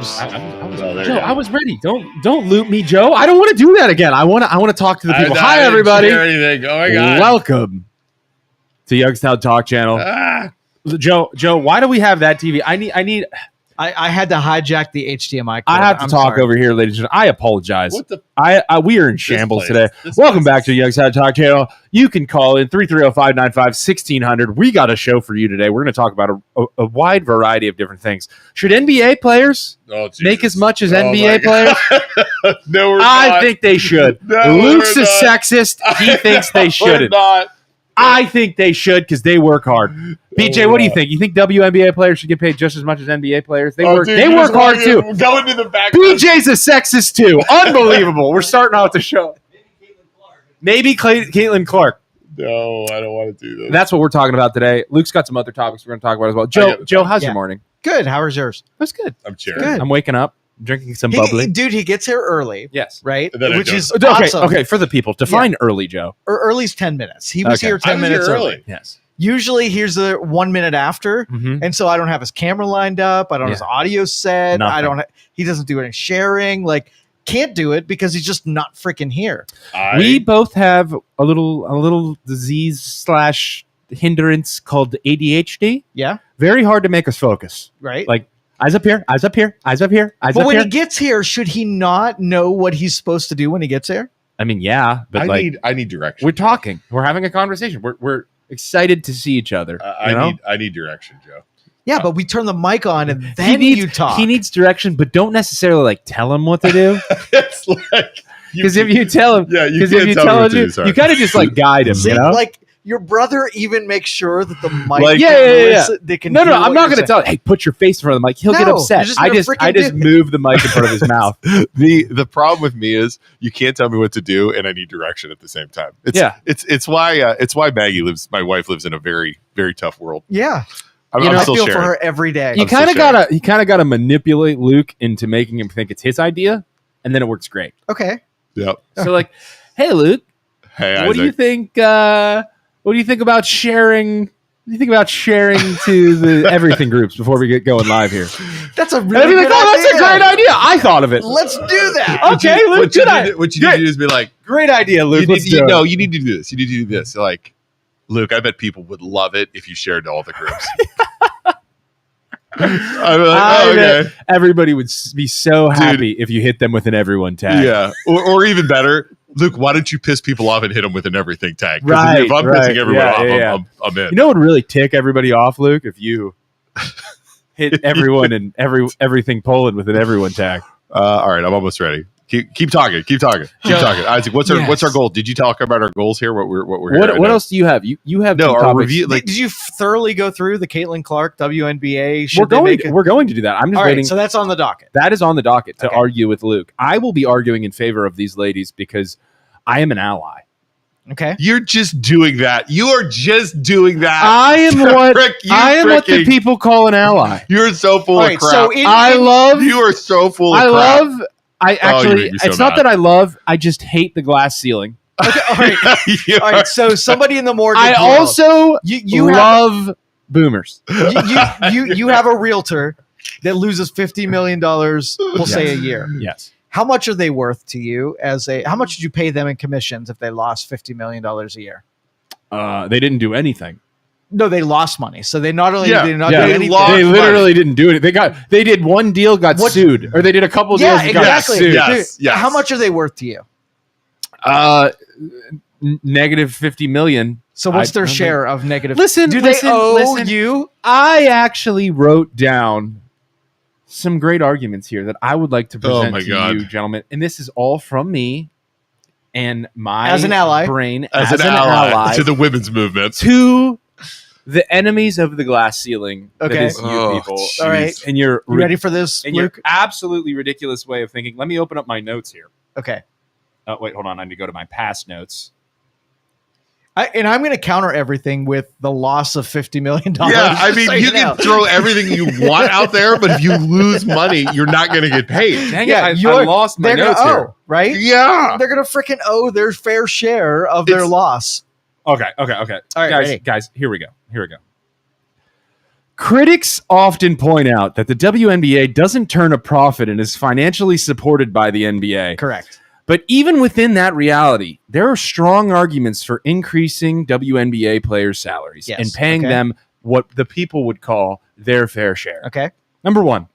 Joe, I was ready. Don't loop me, Joe. I don't want to do that again. I want to talk to the people. Hi, everybody. Oh my God. Welcome to Youngstown Talk Channel. Joe, why do we have that TV? I had to hijack the HDMI cord. I have to talk over here, ladies and gentlemen. I apologize. We are in shambles today. This Welcome back to Youngstown Talk Channel. You can call in 330-595-1600. We got a show for you today. We're going to talk about a wide variety of different things. Should NBA players make as much as NBA players? No, we're I not. think they should. No, Luke's we're a not. sexist. He thinks they We're shouldn't. not. I think they should because they work hard. BJ, what do you think? You think WNBA players should get paid just as much as NBA players? They work hard too. Going to the back. BJ's a sexist too. Unbelievable. We're starting out the show. Maybe Caitlin Clark. No, I don't want to do this. That's what we're talking about today. Luke's got some other topics we're going to talk about as well. Joe, how's your morning? Good. How was yours? That's good. I'm cheering. Good. I'm waking up, drinking some bubbly. He gets here early. Yes. Right? And then I Which don't. is Okay, awesome. okay. For the people, define early, Joe. Early's 10 minutes. He was Okay. here 10 I was minutes here early. early. Yes. Usually here's the 1 minute after. Mm-hmm. And so I don't have his camera lined up. I don't have his audio set. Nothing. He doesn't do any sharing. Can't do it because he's just not freaking here. We both have a little disease / hindrance called ADHD. Yeah. Very hard to make us focus. Right. Eyes up here, eyes up here, eyes up here, eyes But up when here. he gets here, should he not know what he's supposed to do when he gets here? I mean, yeah, but I need direction. we're talking. We're having a conversation. We're excited to see each other. I need direction, Joe. Yeah, but we turn the mic on and then you talk. He needs direction, but don't necessarily tell him what to do. It's like Because if you tell him, yeah, you because can't if you tell me tell what him, to do, sorry. you kind of just guide him. See, You know? your brother even makes sure that the mic. Like- Yeah. They can. No, hear I'm what not you're going to saying. tell him. Hey, put your face in front of the mic. He'll get No, upset. you're just I gonna just freaking do- move the mic in front of his mouth. The problem with me is you can't tell me what to do, and I need direction at the same time. It's why my wife lives in a very, very tough world. Yeah, I'm I still feel sharing. for her every day. You kind of gotta manipulate Luke into making him think it's his idea, and then it works great. Okay. Yep. So hey Luke, Hey, what do you think? What do you think about sharing? What do you think about sharing to the everything groups before we get going live here? That's a And really everybody's good like, idea. That's a great idea. I thought of it. Let's do that. Okay, Luke. What you need to do is be like, Great idea, Luke. you need to do this. You need to do this. Like, Luke, I bet people would love it if you shared to all the groups. I'm like, okay. Everybody would be so happy if you hit them with an everyone tag. Yeah. Or even better, Luke, why don't you piss people off and hit them with an everything tag? 'Cause Right, if I'm right. pissing everyone Yeah, off, yeah. I'm in. You know what would really tick everybody off, Luke? If you hit everyone and everything Poland with an everyone tag. All right, I'm almost ready. Keep talking. Isaac, what's our goal? Did you talk about our goals here? What we're What else do you have? You have No, some our topics. review. Did you thoroughly go through the Caitlin Clark WNBA? We're going to do that. I'm just All waiting. right, so that's on the docket. That is on the docket to Okay. argue with Luke. I will be arguing in favor of these ladies because I am an ally. Okay. You're just doing that. You are just doing that. I am what the freaking- people call an ally. You're so full All of right, crap. so you are so full of crap. I actually, make me so it's not mad. that I love, I just hate the glass ceiling. Okay. All right. All right. So somebody in the mortgage. I world, also you love boomers. you have a realtor that loses $50 million, we'll say a year. Yes. How much are they worth to you how much did you pay them in commissions if they lost $50 million a year? They didn't do anything. No, they lost money. So they not only did not do they anything. lost They money. literally didn't do it. They did one deal, got sued, or they did a couple deals, Yeah, and got exactly. sued. Yes, Dude, yes. How much are they worth to you? Negative 50 million. So what's I their don't share of negative? Listen, do listen, they owe listen. you? I actually wrote down some great arguments here that I would like to present my to God. you, gentlemen. And this is all from me and my As an ally. brain as an ally to the women's movement. to the enemies of the glass ceiling. Okay. That is you Oh, people. jeez. All right. And your You ready for this, and your Luke? absolutely ridiculous way of thinking. Let me open up my notes here. Okay. Oh, wait, hold on. I need to go to my past notes. And I'm going to counter everything with the loss of $50 million. Yeah, I mean, So you know. can throw everything you want out there, but if you lose money, you're not going to get paid. Dang Yeah, it, I lost my They're going notes to here. owe, right? Yeah. They're going to freaking owe their fair share of their It's- loss. Okay. All right, guys, ready. guys, here we go. Critics often point out that the WNBA doesn't turn a profit and is financially supported by the NBA. Correct. But even within that reality, there are strong arguments for increasing WNBA players' salaries and paying them what the people would call their fair share. Okay. Number one,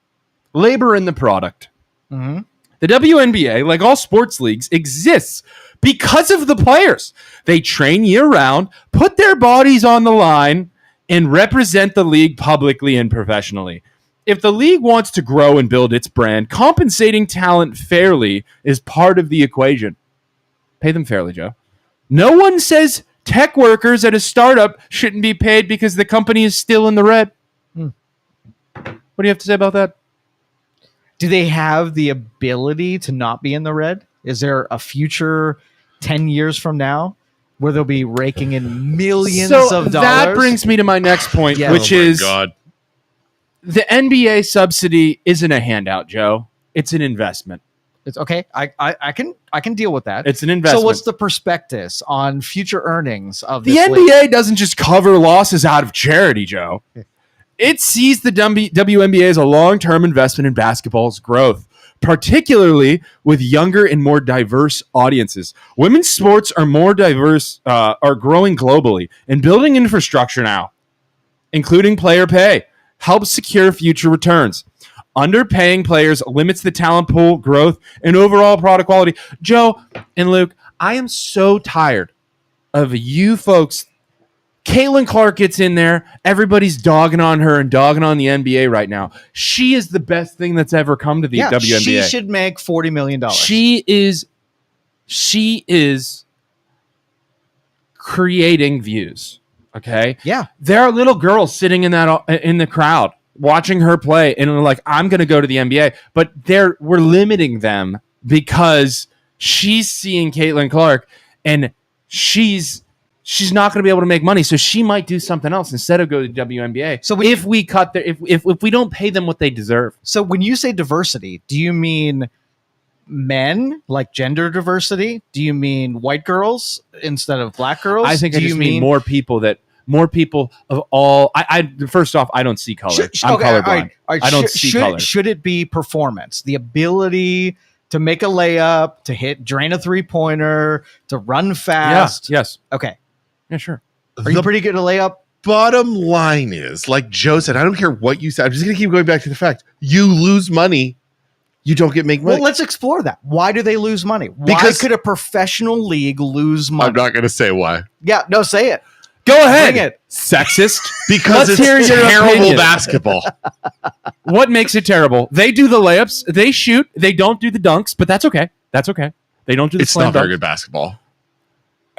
labor in the product. Mm-hmm. The WNBA, like all sports leagues, exists because of the players. They train year-round, put their bodies on the line, and represent the league publicly and professionally. If the league wants to grow and build its brand, compensating talent fairly is part of the equation. Pay them fairly, Joe. No one says tech workers at a startup shouldn't be paid because the company is still in the red. What do you have to say about that? Do they have the ability to not be in the red? Is there a future 10 years from now where they'll be raking in millions of dollars? That brings me to my next point, which is the NBA subsidy isn't a handout, Joe. It's an investment. It's okay. I can deal with that. It's an investment. So what's the prospectus on future earnings of the this NBA league? Doesn't just cover losses out of charity, Joe. It sees the WNBA as a long-term investment in basketball's growth, particularly with younger and more diverse audiences. Women's sports are more diverse, are growing globally, and building infrastructure now, including player pay, helps secure future returns. Underpaying players limits the talent pool, growth, and overall product quality. Joe and Luke, I am so tired of you folks. Caitlin Clark gets in there. Everybody's dogging on her and dogging on the NBA right now. She is the best thing that's ever come to the WNBA. She should make $40 million. She is creating views. Okay. Yeah. There are little girls sitting in the crowd watching her play, and they're like, "I'm going to go to the NBA," but we're limiting them because she's seeing Caitlin Clark, and she's not going to be able to make money, so she might do something else instead of go to the WNBA. So if we cut if we don't pay them what they deserve. So when you say diversity, do you mean men, like gender diversity? Do you mean white girls instead of black girls? I think I just mean more people of all. First off, I don't see color. I'm colorblind. I don't see color. Should it be performance? The ability to make a layup, to drain a 3-pointer, to run fast? Yes. Okay. Yeah, sure. Are you pretty good at layup? Bottom line is, like Joe said, I don't care what you said. I'm just going to keep going back to the fact you lose money, you don't make money. Well, let's explore that. Why do they lose money? Why could a professional league lose money? I'm not going to say why. Yeah, no, say it. Go ahead. Bring it. Sexist. Because it's terrible basketball. What makes it terrible? They do the layups. They shoot. They don't do the dunks, but that's okay. That's okay. They don't do the slam dunk. It's not very dunks. good basketball.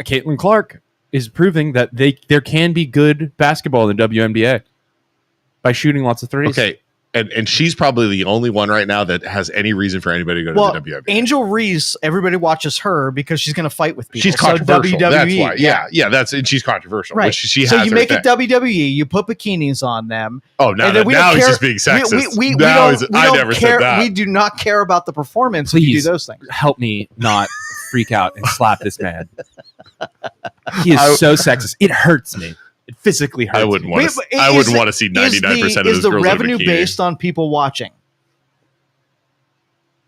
Caitlin Clark is proving that there can be good basketball in the WNBA by shooting lots of threes. Okay. And she's probably the only one right now that has any reason for anybody to go to the WNBA. Angel Reese, everybody watches her because she's going to fight with people. She's controversial. So WWE, that's why. And she's controversial. Right. She so has you make it WWE, you put bikinis on them. Oh, now he's just being sexist. I never said that. We do not care about the performance. Please when you do those things. Help me not freak out and slap this man. He is so sexist. It hurts me. It physically hurts. I wouldn't want to see 99% of those girls. Is the revenue based on people watching?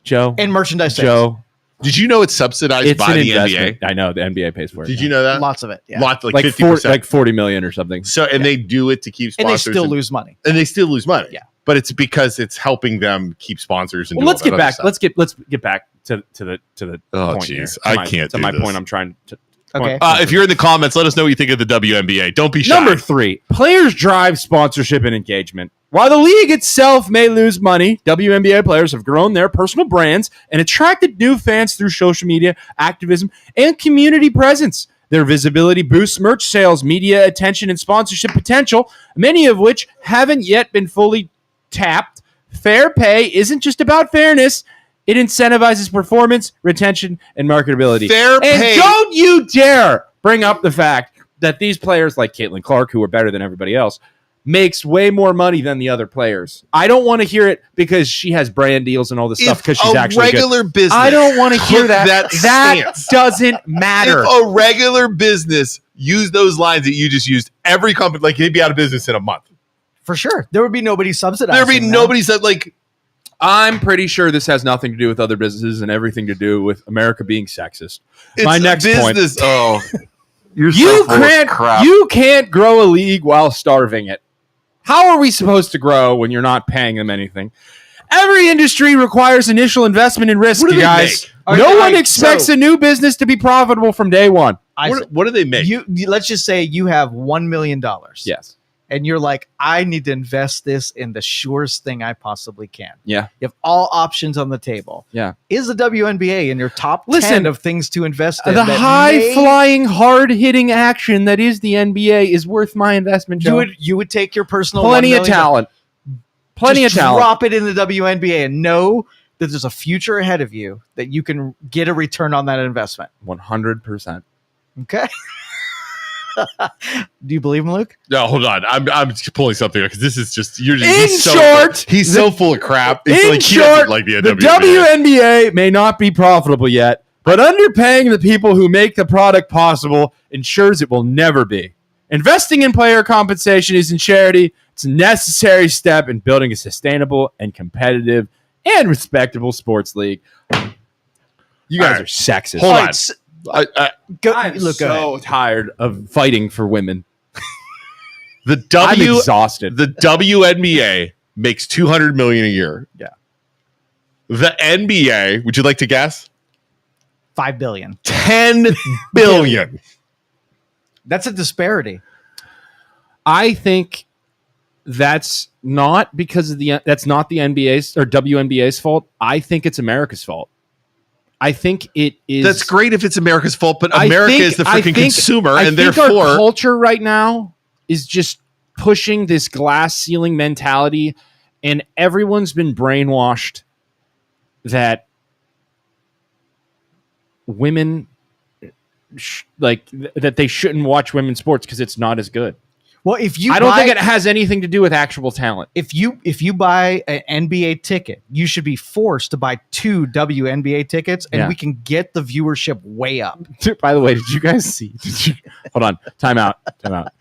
Joe and merchandise. Joe, did you know it's subsidized by the NBA? I know the NBA pays for it. Did you know that? Lots of it. Yeah. Like 50%, like 40 million or something. So they do it to keep sponsors, and they still lose money. Yeah, but it's because it's helping them keep sponsors. And let's get back. Let's get back to the oh, point. Jeez, I can't. To my point, I'm trying to. Okay. If you're in the comments, let us know what you think of the WNBA. Don't be shy. Number 3, players drive sponsorship and engagement. While the league itself may lose money, WNBA players have grown their personal brands and attracted new fans through social media, activism, and community presence. Their visibility boosts merch sales, media attention, and sponsorship potential, many of which haven't yet been fully tapped. Fair pay isn't just about fairness. It incentivizes performance, retention, and marketability. Fair pay. And don't you dare bring up the fact that these players like Caitlin Clark, who are better than everybody else, makes way more money than the other players. I don't want to hear it because she has brand deals and all this stuff because she's actually regular good. Business. I don't want to hear that. That doesn't matter. If a regular business used those lines that you just used, every company, like they'd be out of business in a month. For sure. There would be nobody subsidizing. There'd be nobody said like. I'm pretty sure this has nothing to do with other businesses and everything to do with America being sexist. My next point. Oh, you can't grow a league while starving it. How are we supposed to grow when you're not paying them anything? Every industry requires initial investment and risk, you guys. No one expects a new business to be profitable from day one. What do they make? Let's just say you have $1 million. Yes. And you're like, I need to invest this in the surest thing I possibly can. Yeah. You have all options on the table. Yeah. Is the WNBA in your top 10 of things to invest in? The high-flying, hard-hitting action that is the NBA is worth my investment, Joe. You would take your personal Plenty of talent. Plenty of talent. Drop it in the WNBA and know that there's a future ahead of you that you can get a return on that investment. 100%. Okay. Do you believe him, Luke? No, hold on. I'm pulling something because this is just he's so full of crap. It's in like he short, doesn't like the WNBA may not be profitable yet, but underpaying the people who make the product possible ensures it will never be. Investing in player compensation isn't charity. It's a necessary step in building a sustainable and competitive and respectable sports league. You guys are sexist. Hold on. I'm so tired of fighting for women. I'm exhausted. The WNBA makes $200 million a year. Yeah. The NBA, would you like to guess? $5 billion. $10 billion. That's a disparity. I think that's not because of that's not the NBA's or WNBA's fault. I think it's America's fault. I think it is. That's great if it's America's fault, but America is the freaking consumer, and therefore our culture right now is just pushing this glass ceiling mentality, and everyone's been brainwashed that women that they shouldn't watch women's sports because it's not as good. Well, I don't think it has anything to do with actual talent. If you buy an NBA ticket, you should be forced to buy 2 WNBA tickets, and we can get the viewership way up. By the way, did you guys see? Hold on, time out.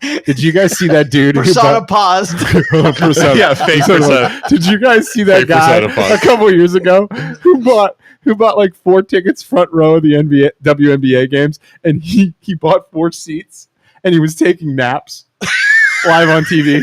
Did you guys see that dude? Persona paused. Persona. Yeah, fake persona. Did you guys see that guy a couple years ago who bought like 4 tickets front row of the WNBA games, and he bought 4 seats, and he was taking naps. Live on TV,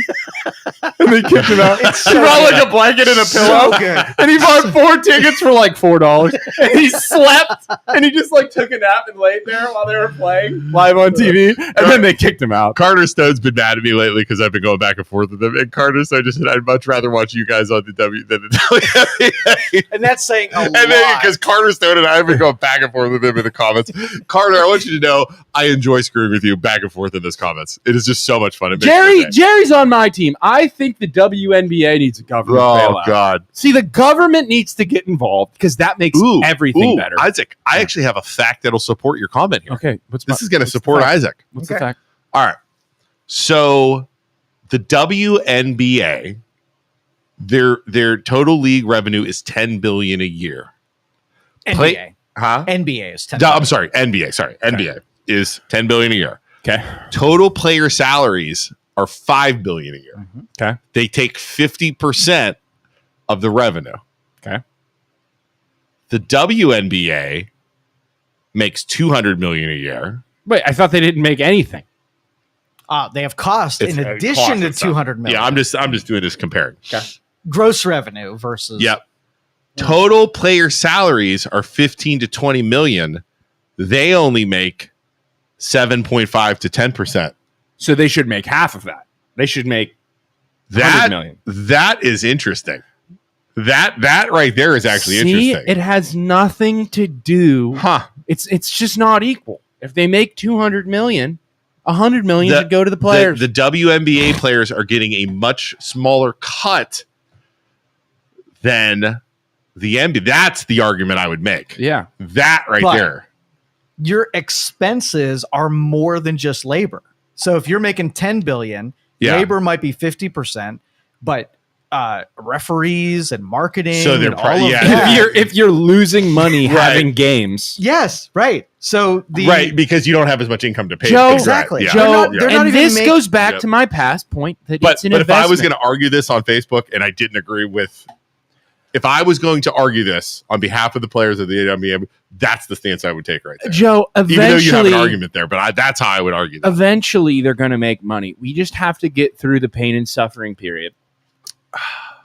and they kicked him out. He brought like a blanket and a pillow, and he bought 4 tickets for like $4, and he slept, and he just like took a nap and laid there while they were playing live on TV, and then they kicked him out. Carter Stone's been mad at me lately because I've been going back and forth with him, and Carter Stone just said, "I'd much rather watch you guys on the W than the WNBA." And that's saying a lot. And then because Carter Stone and I have been going back and forth with him in the comments. Carter, I want you to know I enjoy screwing with you back and forth in those comments. It is just so much fun. Jerry's on my team. I think the WNBA needs a government bailout. God. See, the government needs to get involved because that makes everything better. Isaac, I actually have a fact that'll support your comment here. Okay. This is going to support Isaac. What's the fact? All right. So the WNBA, their total league revenue is $10 billion a year. NBA. NBA is 10 billion. I'm sorry, NBA. Sorry, okay. NBA is $10 billion a year. Okay. Total player salaries are $5 billion a year. Mm-hmm. Okay. They take 50% of the revenue. Okay. The WNBA makes $200 million a year. Wait, I thought they didn't make anything. They have cost in addition to $200 million. Yeah, I'm just doing this comparing. Okay. Gross revenue versus. Yep. Total player salaries are 15 to 20 million. They only make 7.5 to 10%. So they should make half of that. They should make $100 million. That is interesting. That right there is actually interesting. It has nothing to do. It's just not equal. If they make 200 million, 100 million should go to the players. The WNBA players are getting a much smaller cut than the NBA. That's the argument I would make. Yeah. That right there. Your expenses are more than just labor. So if you're making 10 billion, labor might be 50%, but referees and marketing. So they're if you're losing money having games. Yes, right. So right, because you don't have as much income to pay. Joe, exactly. Yeah. Joe, and this goes back to my past point that it's an investment. If I was going to argue this on Facebook and I didn't agree with, if I was going to argue this on behalf of the players of the WNBA, that's the stance I would take right there. Joe, eventually, even though you have an argument there, but that's how I would argue that. Eventually, they're going to make money. We just have to get through the pain and suffering period.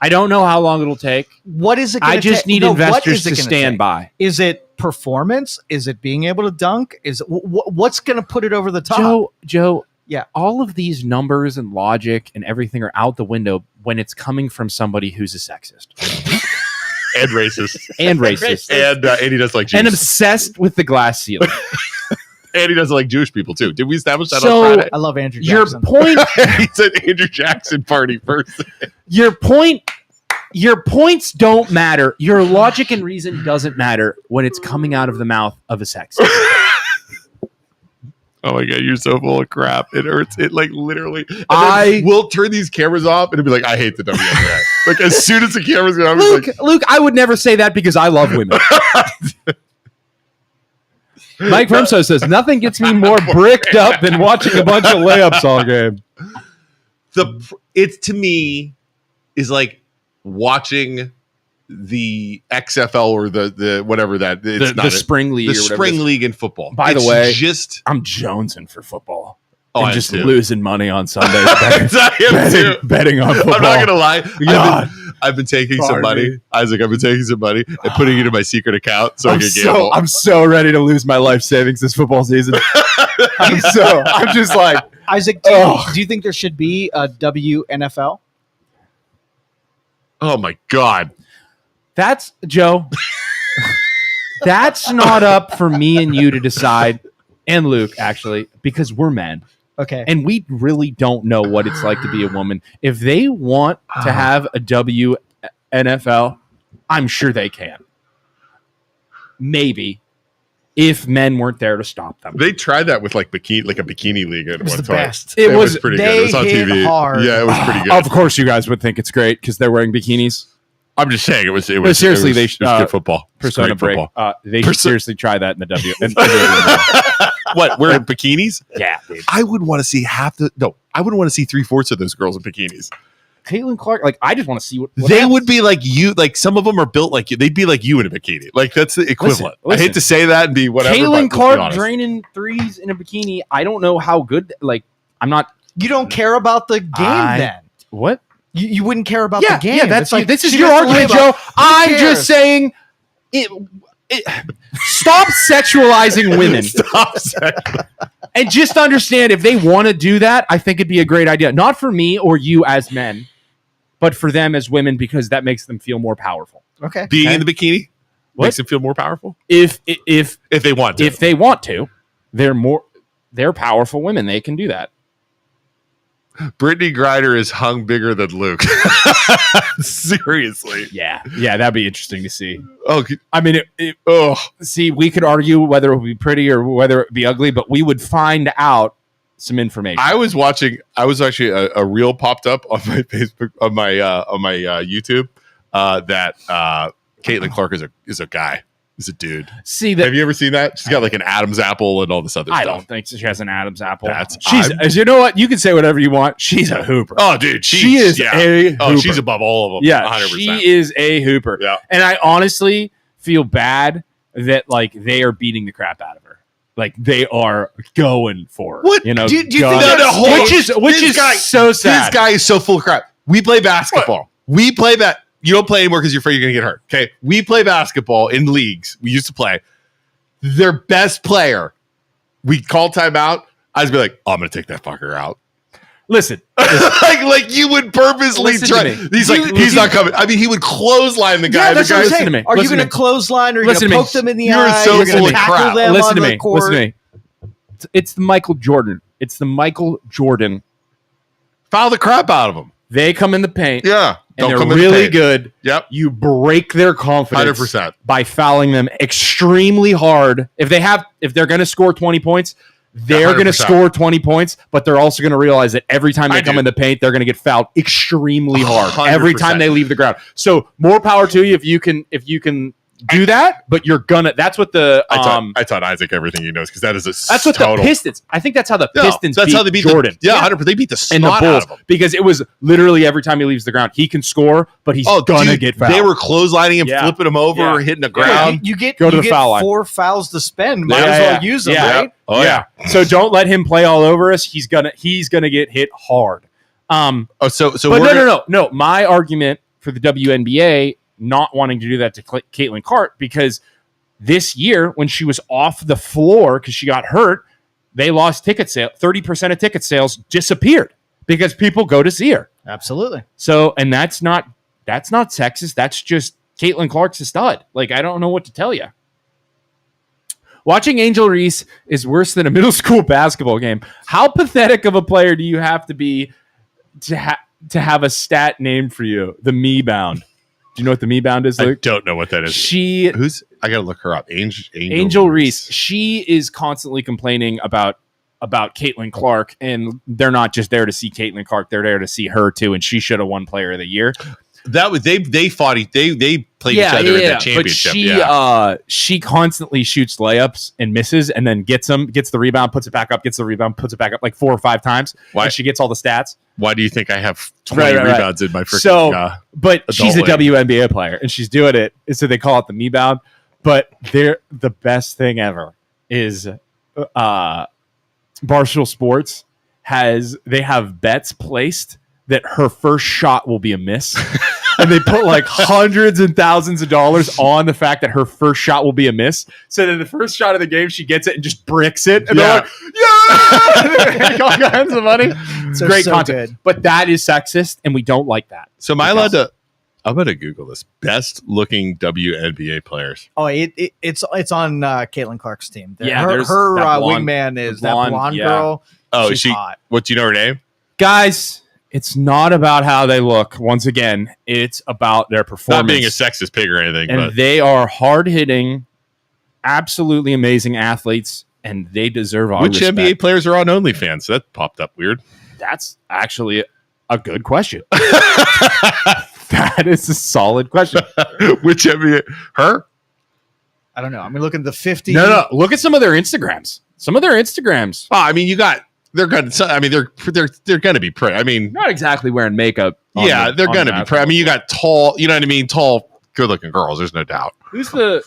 I don't know how long it'll take. What is it? I just need investors to stand by. Is it performance? Is it being able to dunk? Is what's going to put it over the top? Joe, yeah. All of these numbers and logic and everything are out the window when it's coming from somebody who's a sexist and racist and he does like Jews. and obsessed with the glass ceiling. And he doesn't like Jewish people too. Did we establish that on Friday? I love Andrew Jackson. Your point. He said Andrew Jackson party first. Your points don't matter. Your logic and reason doesn't matter when it's coming out of the mouth of a sexist. Oh my God, you're so full of crap. It hurts. It like literally. We'll turn these cameras off and it'll be like, I hate the WNBA. Like as soon as the cameras go off, Luke, I would never say that because I love women. Mike Vermso says, nothing gets me more bricked up than watching a bunch of layups all game. It to me is like watching the XFL or the whatever that it's the spring league, the spring league in football. By the way, I'm jonesing for football. Oh, and just losing money on Sundays betting on football. I'm not gonna lie. I've been taking some money, Isaac. I've been taking some money and putting it in my secret account so I can gamble. I'm so ready to lose my life savings this football season. I'm just like, Isaac. Do you think there should be a WNFL? Oh my God, that's Joe. That's not up for me and you to decide, and Luke actually, because we're men. Okay. And we really don't know what it's like to be a woman. If they want to have a WNFL, I'm sure they can. Maybe. If men weren't there to stop them. They tried that with like a bikini league at one time. It was pretty good. It was on TV. Hard. Yeah, it was pretty good. Of course you guys would think it's great because they're wearing bikinis. I'm just saying it was seriously, it was good football. Persona break. They should seriously try that in the W. What? Wearing bikinis? Yeah, dude. I would want to see I wouldn't want to see 3/4 of those girls in bikinis. Caitlin Clark, like I just want to see what they happens. Would be like you. Like some of them are built like you. They'd be like you in a bikini. Like that's the equivalent. Listen, I hate to say that and be whatever. Caitlin Clark draining threes in a bikini. I don't know how good. Like I'm not. You don't care about the game then. What? You wouldn't care about the game. Yeah, that's like this is your argument, Joe. I'm just saying it. Stop sexualizing women. Stop sexualizing. And just understand if they want to do that, I think it'd be a great idea. Not for me or you as men, but for them as women because that makes them feel more powerful. Okay. Being in the bikini makes them feel more powerful? If they want to. If they want to, they're powerful women. They can do that. Brittany Griner is hung bigger than Luke. Seriously. Yeah, that'd be interesting to see. Oh, I mean, see, we could argue whether it would be pretty or whether it would be ugly, but we would find out some information. I was actually a reel popped up on my Facebook, on my YouTube, that Caitlin Clark is a guy. Is a dude. See that? Have you ever seen that? She's got like an Adam's apple and all this other stuff. I don't think she has an Adam's apple. You know what? You can say whatever you want. She's a hooper. Oh, dude, she is a hooper. Oh, she's above all of them. Yeah, 100%. she is a hooper. Yeah, and I honestly feel bad that like they are beating the crap out of her. Like they are going for her. What? You know, do you think that's which is so sad. This guy is so full of crap. We play basketball. What? We play that. You don't play anymore because you're afraid you're going to get hurt. Okay. We play basketball in leagues. We used to play. Their best player, we call timeout. I'd be like, I'm going to take that fucker out. Listen. like you would purposely try. He's not coming. I mean, he would clothesline the guy. Yeah, that's what I'm saying to me. Are you going to clothesline or are you going to poke them in the eye? You're so full of crap. Listen to me. It's the Michael Jordan. Foul the crap out of him. They come in the paint. Yeah. And they're really good. Yep. You break their confidence 100% by fouling them extremely hard. If they're going to score 20 points, they're going to score 20 points, but they're also going to realize that every time they come in the paint, they're going to get fouled extremely hard 100%. every time they leave the ground. So more power to you if you can do that, but you're gonna. That's what the I taught Isaac everything he knows because that is that's what the Pistons. I think that's how the Pistons. That's how they beat Jordan. 100%. They beat the and the snot Bulls out of them because it was literally every time he leaves the ground, he can score, but he's gonna get fouled. They were clotheslining him, flipping him over, hitting the ground. You get Go to the foul line. 4 fouls to spend. Might as well use them, right? Oh yeah. So don't let him play all over us. He's gonna get hit hard. So but no. My argument for the WNBA not wanting to do that to Caitlin Clark because this year when she was off the floor because she got hurt, they lost ticket sales. 30% of ticket sales disappeared because people go to see her. Absolutely. So, and that's not sexist. That's just Caitlin Clark's a stud. Like, I don't know what to tell you. Watching Angel Reese is worse than a middle school basketball game. How pathetic of a player do you have to be to have a stat named for you? The Me Bound. Do you know what the Me Bound is, Luke? I don't know what that is. I gotta look her up. Angel Reese. She is constantly complaining about Caitlin Clark, and they're not just there to see Caitlin Clark; they're there to see her too. And she should have won Player of the Year. That was they fought. They played each other in that championship. But she constantly shoots layups and misses, and then gets the rebound, puts it back up, gets the rebound, puts it back up like 4 or 5 times. Why? And she gets all the stats. Why do you think I have 20 rebounds in my freaking? But she's a WNBA player, and she's doing it. So they call it the Me Bound. But the best thing ever is Barstool Sports they have bets placed that her first shot will be a miss. And they put like hundreds and thousands of dollars on the fact that her first shot will be a miss. So then the first shot of the game, she gets it and just bricks it. And they're like, yeah! All kinds of money. So great content. Good. But that is sexist, and we don't like that. So am I allowed to... I'm going to Google this. Best looking WNBA players. Oh, it's on Caitlin Clark's team. Yeah, her wingman is that blonde girl. Oh, she's hot. What, do you know her name? Guys... It's not about how they look. Once again, it's about their performance. Not being a sexist pig or anything. And they are hard-hitting, absolutely amazing athletes, and they deserve our respect. NBA players are on OnlyFans? That popped up weird. That's actually a good question. That is a solid question. Which NBA? Her? I don't know. I'm looking at the 50. No. Look at some of their Instagrams. Oh, I mean, they're going to. I mean, they're going to be pretty. I mean, not exactly wearing makeup. They're going to be pretty. I mean, you got tall. You know what I mean? Tall, good-looking girls. There's no doubt. Who's the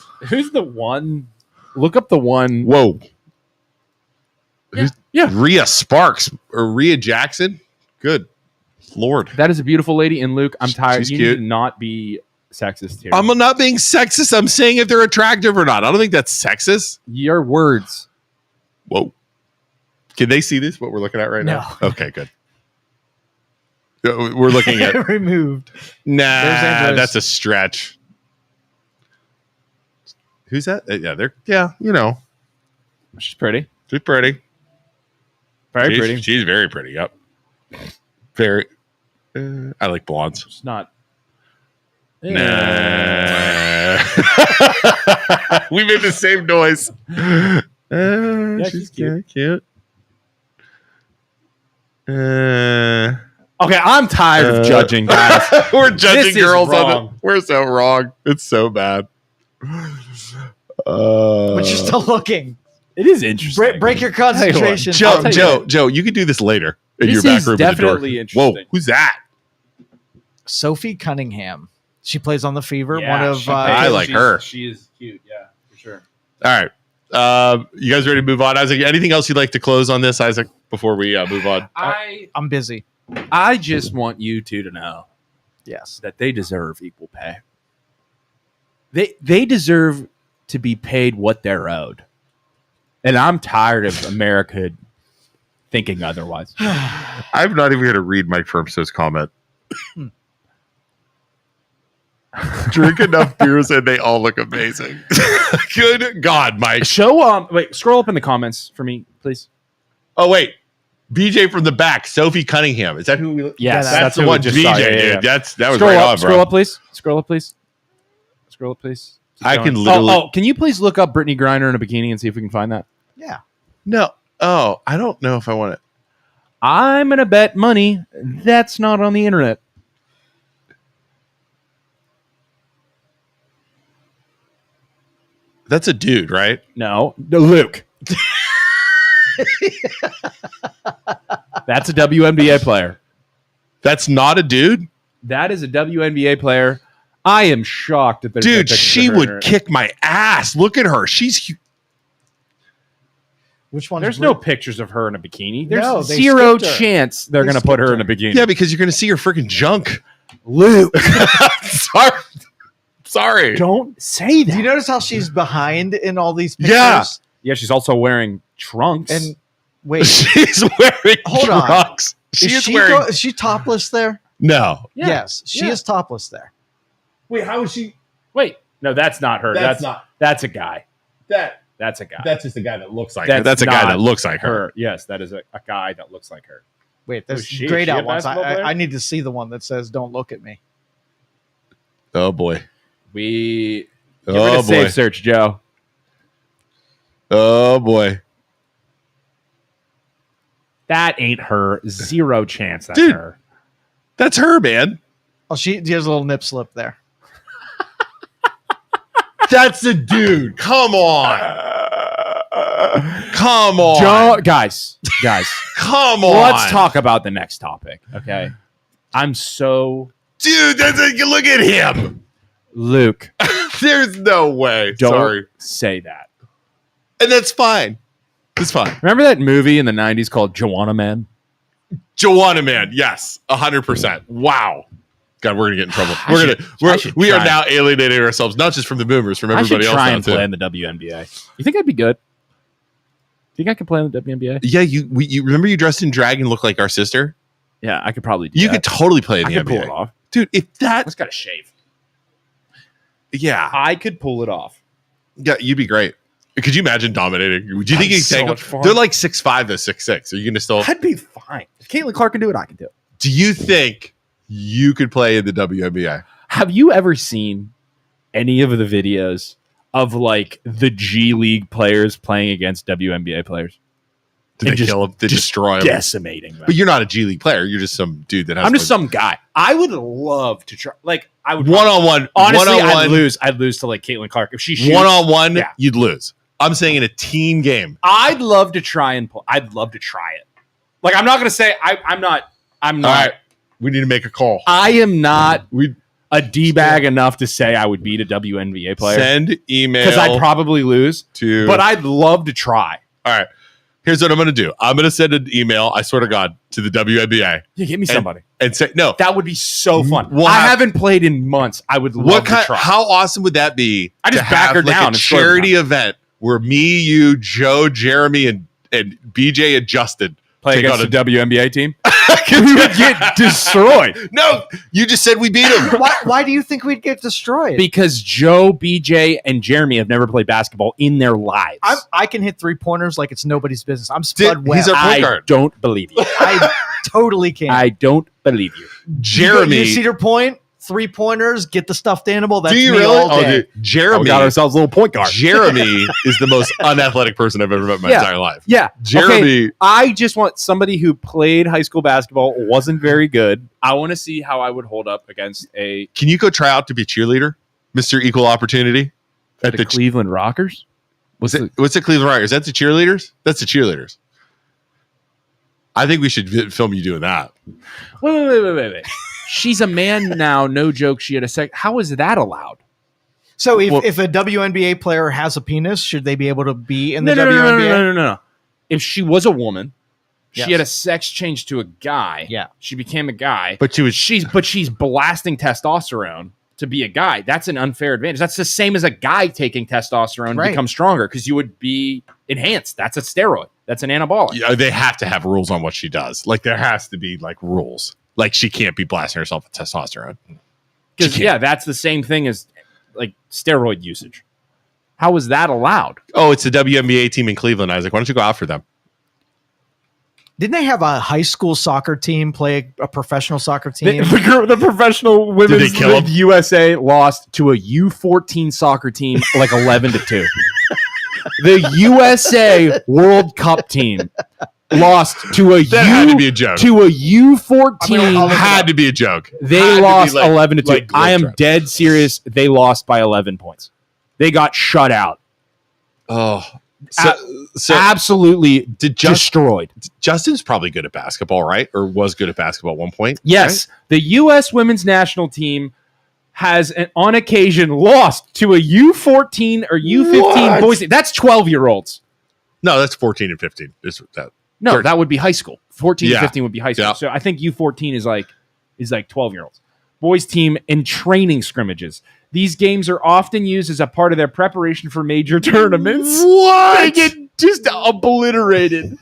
one? Look up the one. Whoa. Yeah. Rhea Sparks or Rhea Jackson. Good Lord. That is a beautiful lady. And Luke, I'm tired. She's you cute. need to not be sexist here. I'm not being sexist. I'm saying if they're attractive or not. I don't think that's sexist. Your words. Whoa. Can they see this? What we're looking at right now? Okay, good. We're looking at removed. Nah, that's a stretch. Who's that? She's pretty. She's pretty. Very pretty. She's very pretty. Yep. Very. I like blondes. She's not. Nah. We made the same noise. She's cute. Okay, I'm tired of judging, guys. We're judging girls on it. We're so wrong. It's so bad. But you're still looking. It is interesting. Break your concentration. Joe, you can do this later in your back room. Definitely interesting. Whoa, who's that? Sophie Cunningham. She plays on the Fever. Yeah, I like her. She is cute. Yeah, for sure. All right. You guys ready to move on? Isaac, anything else you'd like to close on this, Isaac, before we move on? I'm busy. I just want you two to know, yes, that they deserve equal pay. They deserve to be paid what they're owed. And I'm tired of America thinking otherwise. I'm not even going to read Mike Firmsto's comment. Drink enough beers and they all look amazing. Good God, Mike. Scroll up in the comments for me, please. Oh, wait. BJ from the back, Sophie Cunningham. Is that who we look? Yes, that's the one. BJ, dude. That was scroll right up, on, bro. Scroll up, please. Scroll up, please. Scroll up, please. I can literally. Can you please look up Brittany Griner in a bikini and see if we can find that? Yeah. No. Oh, I don't know if I want it. I'm gonna bet money that's not on the internet. That's a dude, right? No, Luke. That's a WNBA player. That's not a dude? That is a WNBA player. I am shocked that there's no Dude, pictures she of her in would her- kick my ass. Look at her. She's Which one? There's no pictures of her in a bikini. There's No, they zero skipped her. chance they're They going to put her skipped in a bikini. Yeah, because you're going to see her freaking junk. Luke, Sorry. don't say that. Do you notice how she's behind in all these pictures? Yeah. Yeah, she's also wearing trunks. And wait, She's wearing Hold on. trunks. She is wearing. is she topless there? No. Yeah. Yes, she Yeah. is topless there. Wait, how is she? Wait, no, that's not her. That's not- That's a guy. That. That's a guy. That's just a guy that looks like That's her. That's a guy not that looks like her. her. Yes, that is a guy that looks like her. Wait, there's Is she grayed a out ones. basketball player? I need to see the one that says "Don't look at me." Oh, boy. We get rid Oh, of Safe boy. Search, Joe. Oh, boy. That ain't her. Zero chance that's Dude. her. That's her, man. Oh, she has a little nip slip there. That's a dude. Come on. Come on. Joe, guys, Come on. let's talk about the next topic, okay? I'm so Dude, look at him. Luke. There's no way. Don't Sorry. say that. And that's fine. It's fine. Remember that movie in the 90s called Joanna Man? Joanna Man. Yes. 100%. Wow. God, we're gonna get in trouble. I should We are try. now alienating ourselves, not just from the boomers, from I should everybody else. try now, and too. play in the WNBA. You think I'd be good? Think I could play in the WNBA? Yeah, you remember you dressed in drag and looked like our sister? Yeah, I could probably do You that. could totally play in I the could pull NBA. it off. Dude, if I that just got to shave. yeah, I could pull it off. you'd be great. Could you imagine dominating? Do you think That'd you be could so take much them? fun. They're like 6'5" to 6'6". Are you gonna still I'd be fine. If Caitlin Clark can do it, I can do it. do you think you could play in the WNBA? Have you ever seen any of the videos of like the G League players playing against WNBA players? Did And they just- kill them? Did just destroy them? Decimating them. But you're not a G League player. You're just some dude that has I'm just some guy. I would love to try. Like I would one-on-one. Honestly, one-on-one, I'd lose. I'd lose to like Caitlin Clark if she shoots. one-on-one, Yeah. you'd lose. I'm saying in a team game. I'd love to try and pull. I'd love to try it. Like I'm not going to say I'm not. I'm not. All right. We need to make a call. I am not We a d-bag enough to say I would beat a WNBA player send email because I'd probably lose. to But I'd love to try. all right. Here's what I'm going to do. I'm going to send an email, I swear to God, to the WNBA Yeah, give me somebody. and say, no, That would be so fun. We'll I have- haven't played in months. I would love to try. how awesome would that be? I just to back her have, like, down a and score charity event where me, you, Joe, Jeremy, and BJ and Justin Play take against on the WNBA team? We would get destroyed No, you just said we beat them. Why do you think we'd get destroyed? because Joe, BJ, and Jeremy have never played basketball in their lives. I can hit 3-pointers like it's nobody's business. I'm Spud He's Webb. our point I guard. don't believe you. I totally can. I don't believe you. Jeremy. you Cedar Point, 3-pointers, get the stuffed animal. That's Do you me really? all Oh, day. dude, Jeremy. We got ourselves a little point guard. Jeremy is the most unathletic person I've ever met in my Yeah. entire life. Yeah. Jeremy. Okay, I just want somebody who played high school basketball, wasn't very good. I want to see how I would hold up against a Can you go try out to be cheerleader, Mr. Equal Opportunity? At the Cleveland Rockers. what's the Cleveland Rockers? That's the cheerleaders? That's the cheerleaders. I think we should film you doing that. Wait. She's a man now. No joke. She had a sec. How is that allowed? So Well- if a WNBA player has a penis, should they be able to be in the No. WNBA? No. If she was a woman, Yes. she had a sex change to a guy. Yeah. She became a guy. But she was She's blasting testosterone to be a guy. That's an unfair advantage. That's the same as a guy taking testosterone to Right. become stronger because you would be enhanced. That's a steroid. That's an anabolic. yeah, they have to have rules on what she does. Like there has to be like rules. Like she can't be blasting herself with testosterone. Because She can't. that's the same thing as like steroid usage. How is that allowed? Oh, it's the WNBA team in Cleveland, Isaac. Why don't you go out for them? Didn't they have a high school soccer team play a professional soccer team? The professional women's Did they kill 'em? USA lost to a U14 soccer team like 11-2. The USA World Cup team lost to a That had to be a joke. to a U14. Had to be a joke. They Had to be lost like- 11-2. like I am Globetrotters. dead serious. They lost by 11 points. They got shut out. So absolutely destroyed. Justin's probably good at basketball, right? Or was good at basketball at one point. Yes. Right? The U.S. women's national team has, on occasion, lost to a U14 or U15 boys team. That's 12-year-olds. No, that's 14 and 15. No, that would be high school. 14 and 15 would be high school. Yeah. So I think U14 is like 12-year-olds. Boys team in training scrimmages. These games are often used as a part of their preparation for major tournaments. What? They get just obliterated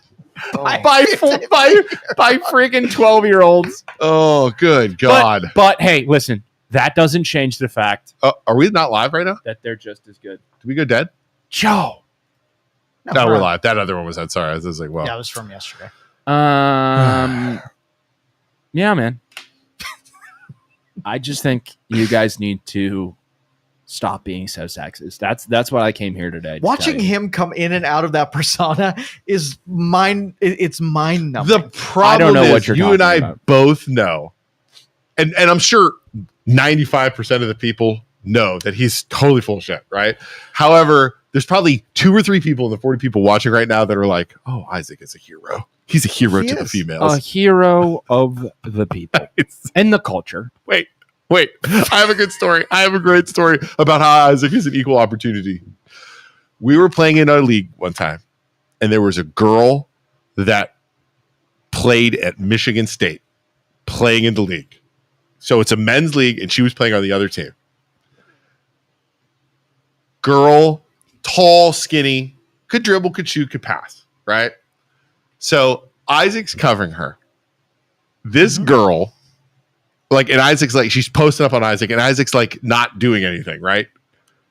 by freaking 12-year-olds. Oh, good God. But hey, listen, that doesn't change the fact. Are we not live right now? That they're just as good. Did we go dead? Joe. No, we're live. That other one was that. Sorry. I was like, well. Yeah, it was from yesterday. Yeah, man. I just think you guys need to stop being so sexist. That's what I came here today. Watching him come in and out of that persona is it's mind numbing. The problem I don't know is what you're you and I about. both know, and I'm sure 95% of the people know that he's totally full of shit, right? However, there's probably 2 or 3 people in the 40 people watching right now that are like, "Oh, Isaac is a hero. He's a hero to the females, a hero of the people and the culture." Wait, I have a good story. I have a great story about how Isaac is an equal opportunity. We were playing in our league one time, and there was a girl that played at Michigan State, playing in the league. So it's a men's league, and she was playing on the other team. Girl, tall, skinny, could dribble, could shoot, could pass, right? So Isaac's covering her. This girl, and Isaac's like, she's posting up on Isaac, and Isaac's like not doing anything, right?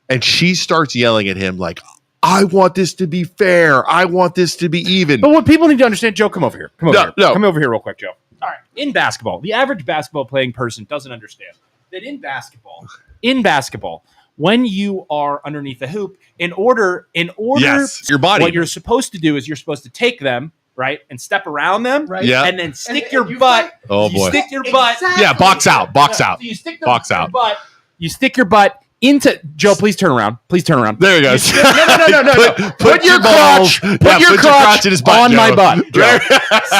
And she starts yelling at him like, "I want this to be fair. I want this to be even." But what people need to understand, Joe, come over here. Come over here real quick, Joe. All right. In basketball, the average basketball playing person doesn't understand that in basketball, when you are underneath the hoop, in order, yes, your body. What you're supposed to do is you're supposed to take them, right, and step around them, right, yeah, and then stick your butt. Oh boy! You stick your butt. Yeah, box out. So you stick your butt. You stick your butt into Joe. Please turn around. There he goes. No. Put your crotch. Put your crotch in his butt, on Joe. My butt. Joe.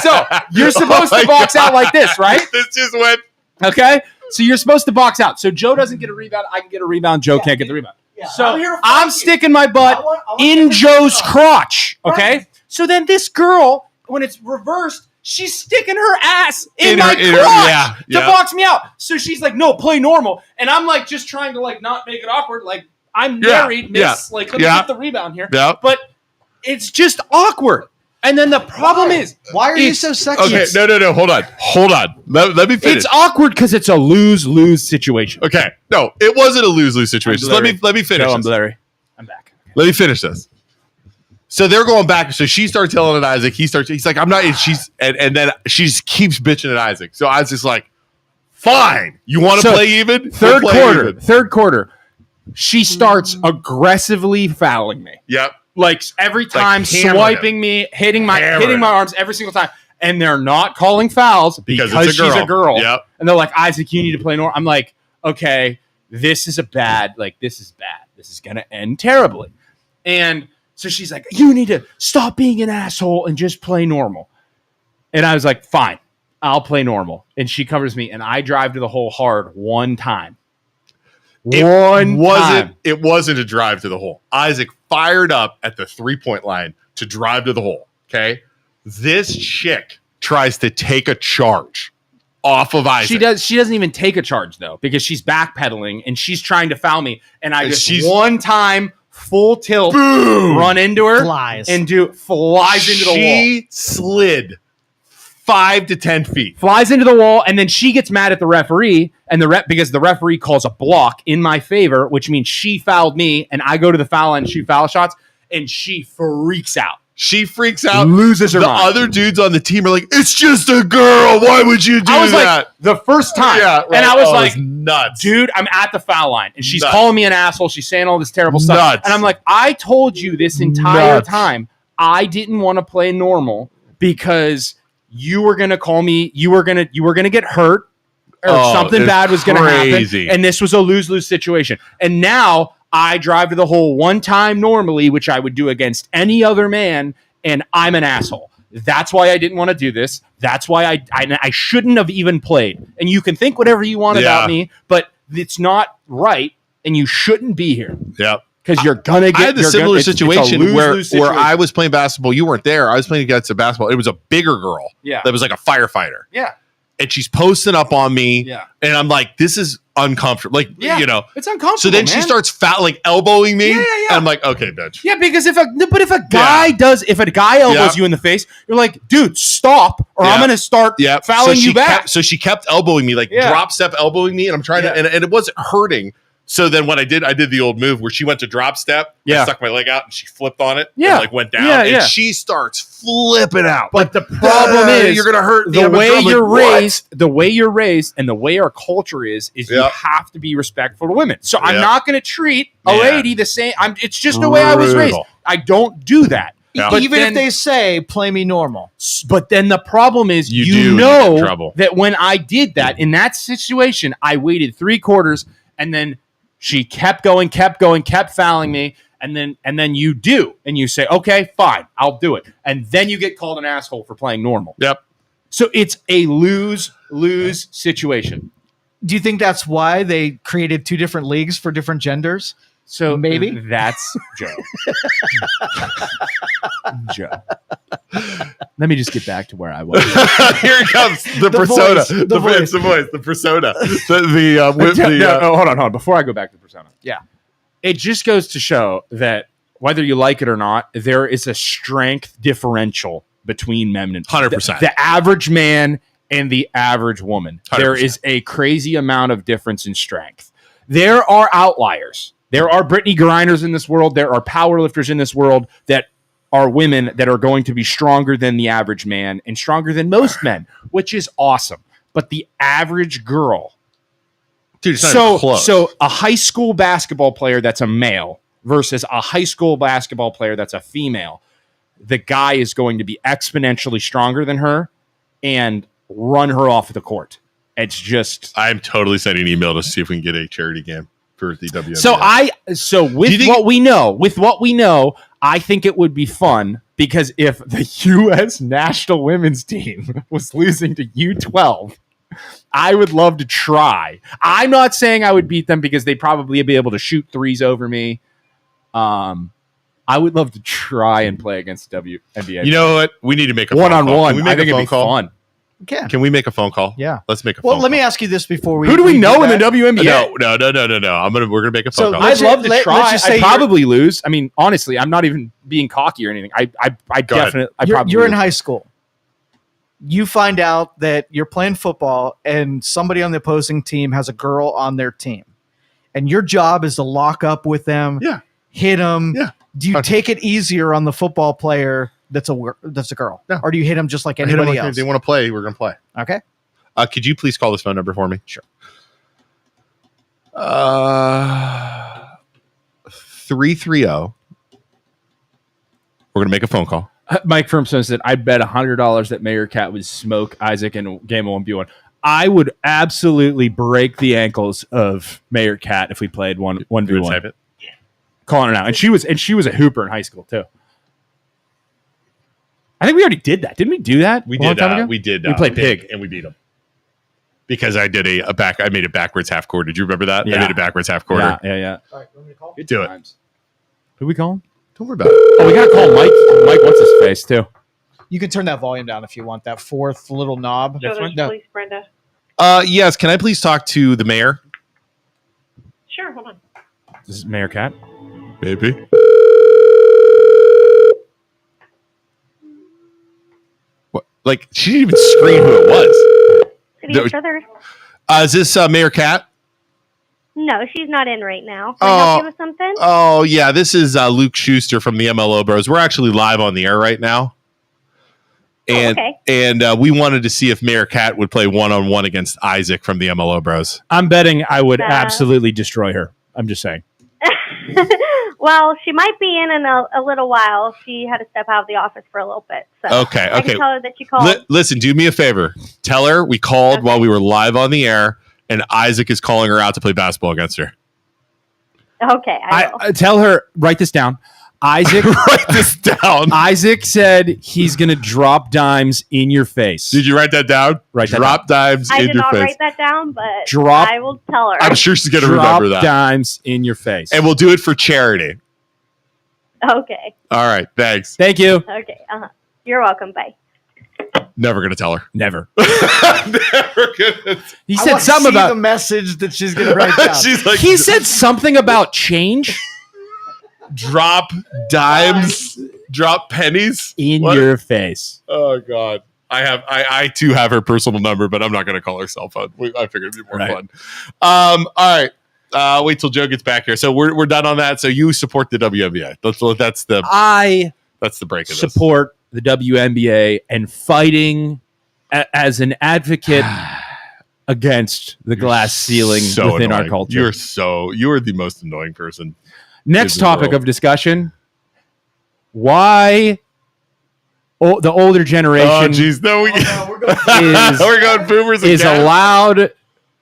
So you're supposed to box out like this, right? This just went. Okay. So you're supposed to box out. So Joe doesn't get a rebound. I can get a rebound. Joe can't get the rebound. Yeah. So I'm sticking my butt I want in Joe's crotch. Okay. Right. So then this girl, when it's reversed, she's sticking her ass in my crotch to box me out. So she's like, "No, play normal." And I'm like, just trying to not make it awkward. Like, I'm married, miss. Like, let me get the rebound here. Yeah. But it's just awkward. And then the problem is, why are you so sexist? Okay, no. Hold on. Let me finish. It's awkward because it's a lose-lose situation. Okay. No, it wasn't a lose-lose situation. Let me finish. No, I'm blurry. I'm back. Okay. Let me finish this. So they're going back. So she starts yelling at Isaac. He's like, "I'm not." And then she just keeps bitching at Isaac. So Isaac's like, "Fine, you want to play even?" Third quarter, she starts aggressively fouling me. Yep. Like every time, swiping me, hitting my arms every single time, and they're not calling fouls because she's a girl. Yep. And they're like, "Isaac, you need to play normal." I'm like, "Okay, this is bad. This is gonna end terribly." And so she's like, "You need to stop being an asshole and just play normal." And I was like, "Fine, I'll play normal." And she covers me, and I drive to the hole hard one time. It wasn't a drive to the hole. Isaac fired up at the 3-point line to drive to the hole. Okay. This chick tries to take a charge off of Isaac. She doesn't even take a charge though, because she's backpedaling and she's trying to foul me. And I just one time full tilt, boom, run into her, flies into the wall. She slid 5 to 10 feet. Flies into the wall, and then she gets mad at the referee, and because the referee calls a block in my favor, which means she fouled me, and I go to the foul line and shoot foul shots, and she freaks out. Loses her mind. The other dudes on the team are like, "It's just a girl. Why would you do that?" Like, the first time. Yeah, right. And I was like, nuts. Dude, I'm at the foul line, and she's calling me an asshole. She's saying all this terrible stuff. Nuts. And I'm like, I told you this entire time I didn't want to play normal because you were gonna call me. You were gonna get hurt, or something bad was gonna happen. And this was a lose-lose situation. And now I drive to the hole one time normally, which I would do against any other man, and I'm an asshole. That's why I didn't want to do this. That's why I shouldn't have even played. And you can think whatever you want about me, but it's not right, and you shouldn't be here. Yep. Because you're going to get... I had the similar situation where I was playing basketball. You weren't there. I was playing against a basketball. It was a bigger girl that was like a firefighter. Yeah. And she's posting up on me. Yeah. And I'm like, this is uncomfortable. Like, you know. It's uncomfortable, So then she starts elbowing me. And I'm like, okay, bitch. Yeah, because if a guy elbows you in the face, you're like, dude, stop, or I'm going to start fouling you back. So she kept elbowing me, drop step elbowing me. And I'm trying to, and it wasn't hurting. So then what I did the old move where she went to drop step. I stuck my leg out and she flipped on it. And went down. And she starts flipping out. But the problem is you're gonna hurt the way you're raised, and the way our culture is you have to be respectful to women. So I'm not gonna treat a lady the same. It's just the way I was raised. I don't do that. Yeah. Even if they say play me normal. But then the problem is you know that when I did that in that situation, I waited 3 quarters and then she kept going, kept fouling me, and then you do, and you say, okay, fine, I'll do it. And then you get called an asshole for playing normal. Yep. So it's a lose-lose situation. Do you think that's why they created 2 different leagues for different genders? So maybe that's Joe. Joe. Let me just get back to where I was. Here it comes. The persona. Voice, the voice. The persona. Hold on. Before I go back to the persona. Yeah. It just goes to show that whether you like it or not, there is a strength differential between men and 100%. The average man and the average woman. 100%. There is a crazy amount of difference in strength. There are outliers. There are Brittany Griners in this world. There are powerlifters in this world that are women that are going to be stronger than the average man and stronger than most men, which is awesome. But the average girl, dude, it's not even close. So a high school basketball player that's a male versus a high school basketball player that's a female, the guy is going to be exponentially stronger than her and run her off the court. It's just... I'm totally sending an email to see if we can get a charity game for the WNBA. So with what we know, I think it would be fun because if the U.S. national women's team was losing to U12, I would love to try. I'm not saying I would beat them because they'd probably be able to shoot threes over me. I would love to try and play against the WNBA. You know what? We need to make a one-on-one. Can we make a phone call? Fun. Can we make a phone call? Yeah. Let's make a phone call. Well, let me ask you this before we... Who do we know in the WNBA? No. We're gonna make a phone call. I'd love to try. I'd probably lose. I mean, honestly, I'm not even being cocky or anything. I definitely... You're in high school. You find out that you're playing football and somebody on the opposing team has a girl on their team. And your job is to lock up with them, hit them. Yeah. Do you take it easier on the football player that's a girl? No. Or do you hit them just like anybody else? If they want to play, we're going to play. Okay. Could you please call this phone number for me? Sure. 330. We're going to make a phone call. Mike Firmstone said, I'd bet $100 that Mayor Cat would smoke Isaac in game of 1v1. I would absolutely break the ankles of Mayor Cat if we played 1v1. Calling it out. And she was a hooper in high school too. I think we already did that. Didn't we do that? We did. We played Pig and we beat them. Because I did I made it backwards half quarter. Did you remember that? Yeah. I made it backwards half quarter. Yeah. All right, want me to call? Do it. Who we calling? Don't worry about it. Oh, we gotta call Mike. Mike, what's his face too? You can turn that volume down if you want. That fourth little knob. Please, Brenda. Yes. Can I please talk to the mayor? Sure. Hold on. This is Mayor Cat. Baby. What? Like she didn't even scream who it was. City Brothers. Is this Mayor Cat? No, she's not in right now. Can I help you with something? Oh yeah, this is Luke Schuster from the MLO Bros. We're actually live on the air right now. And we wanted to see if Mayor Cat would play 1-on-1 against Isaac from the MLO Bros. I'm betting I would absolutely destroy her. I'm just saying. Well, she might be in a little while. She had to step out of the office for a little bit. So okay. I can tell her that you called. Listen, do me a favor. Tell her we called while we were live on the air, and Isaac is calling her out to play basketball against her. Okay, I will. Tell her, write this down. Isaac, write this down. Isaac said he's going to drop dimes in your face. Did you write that down? Drop dimes in your face. I did not write that down, but I will tell her. I'm sure she's going to remember that. Drop dimes in your face. And we'll do it for charity. Okay. All right. Thanks. Thank you. Okay. You're welcome. Bye. Never going to tell her. Never. Never going to. He said something about the message that she's going to write down. She's like, he said something about change. Drop dimes, drop pennies in your face. Oh God. I too have her personal number, but I'm not going to call her cell phone. I figured it'd be more fun. All right. Wait till Joe gets back here. So we're done on that. So you support the WNBA. That's the break of this. Support the WNBA and fighting as an advocate against the glass ceiling within annoying. Our culture. You are the most annoying person. Next topic of discussion: why the older generation we're going boomers is allowed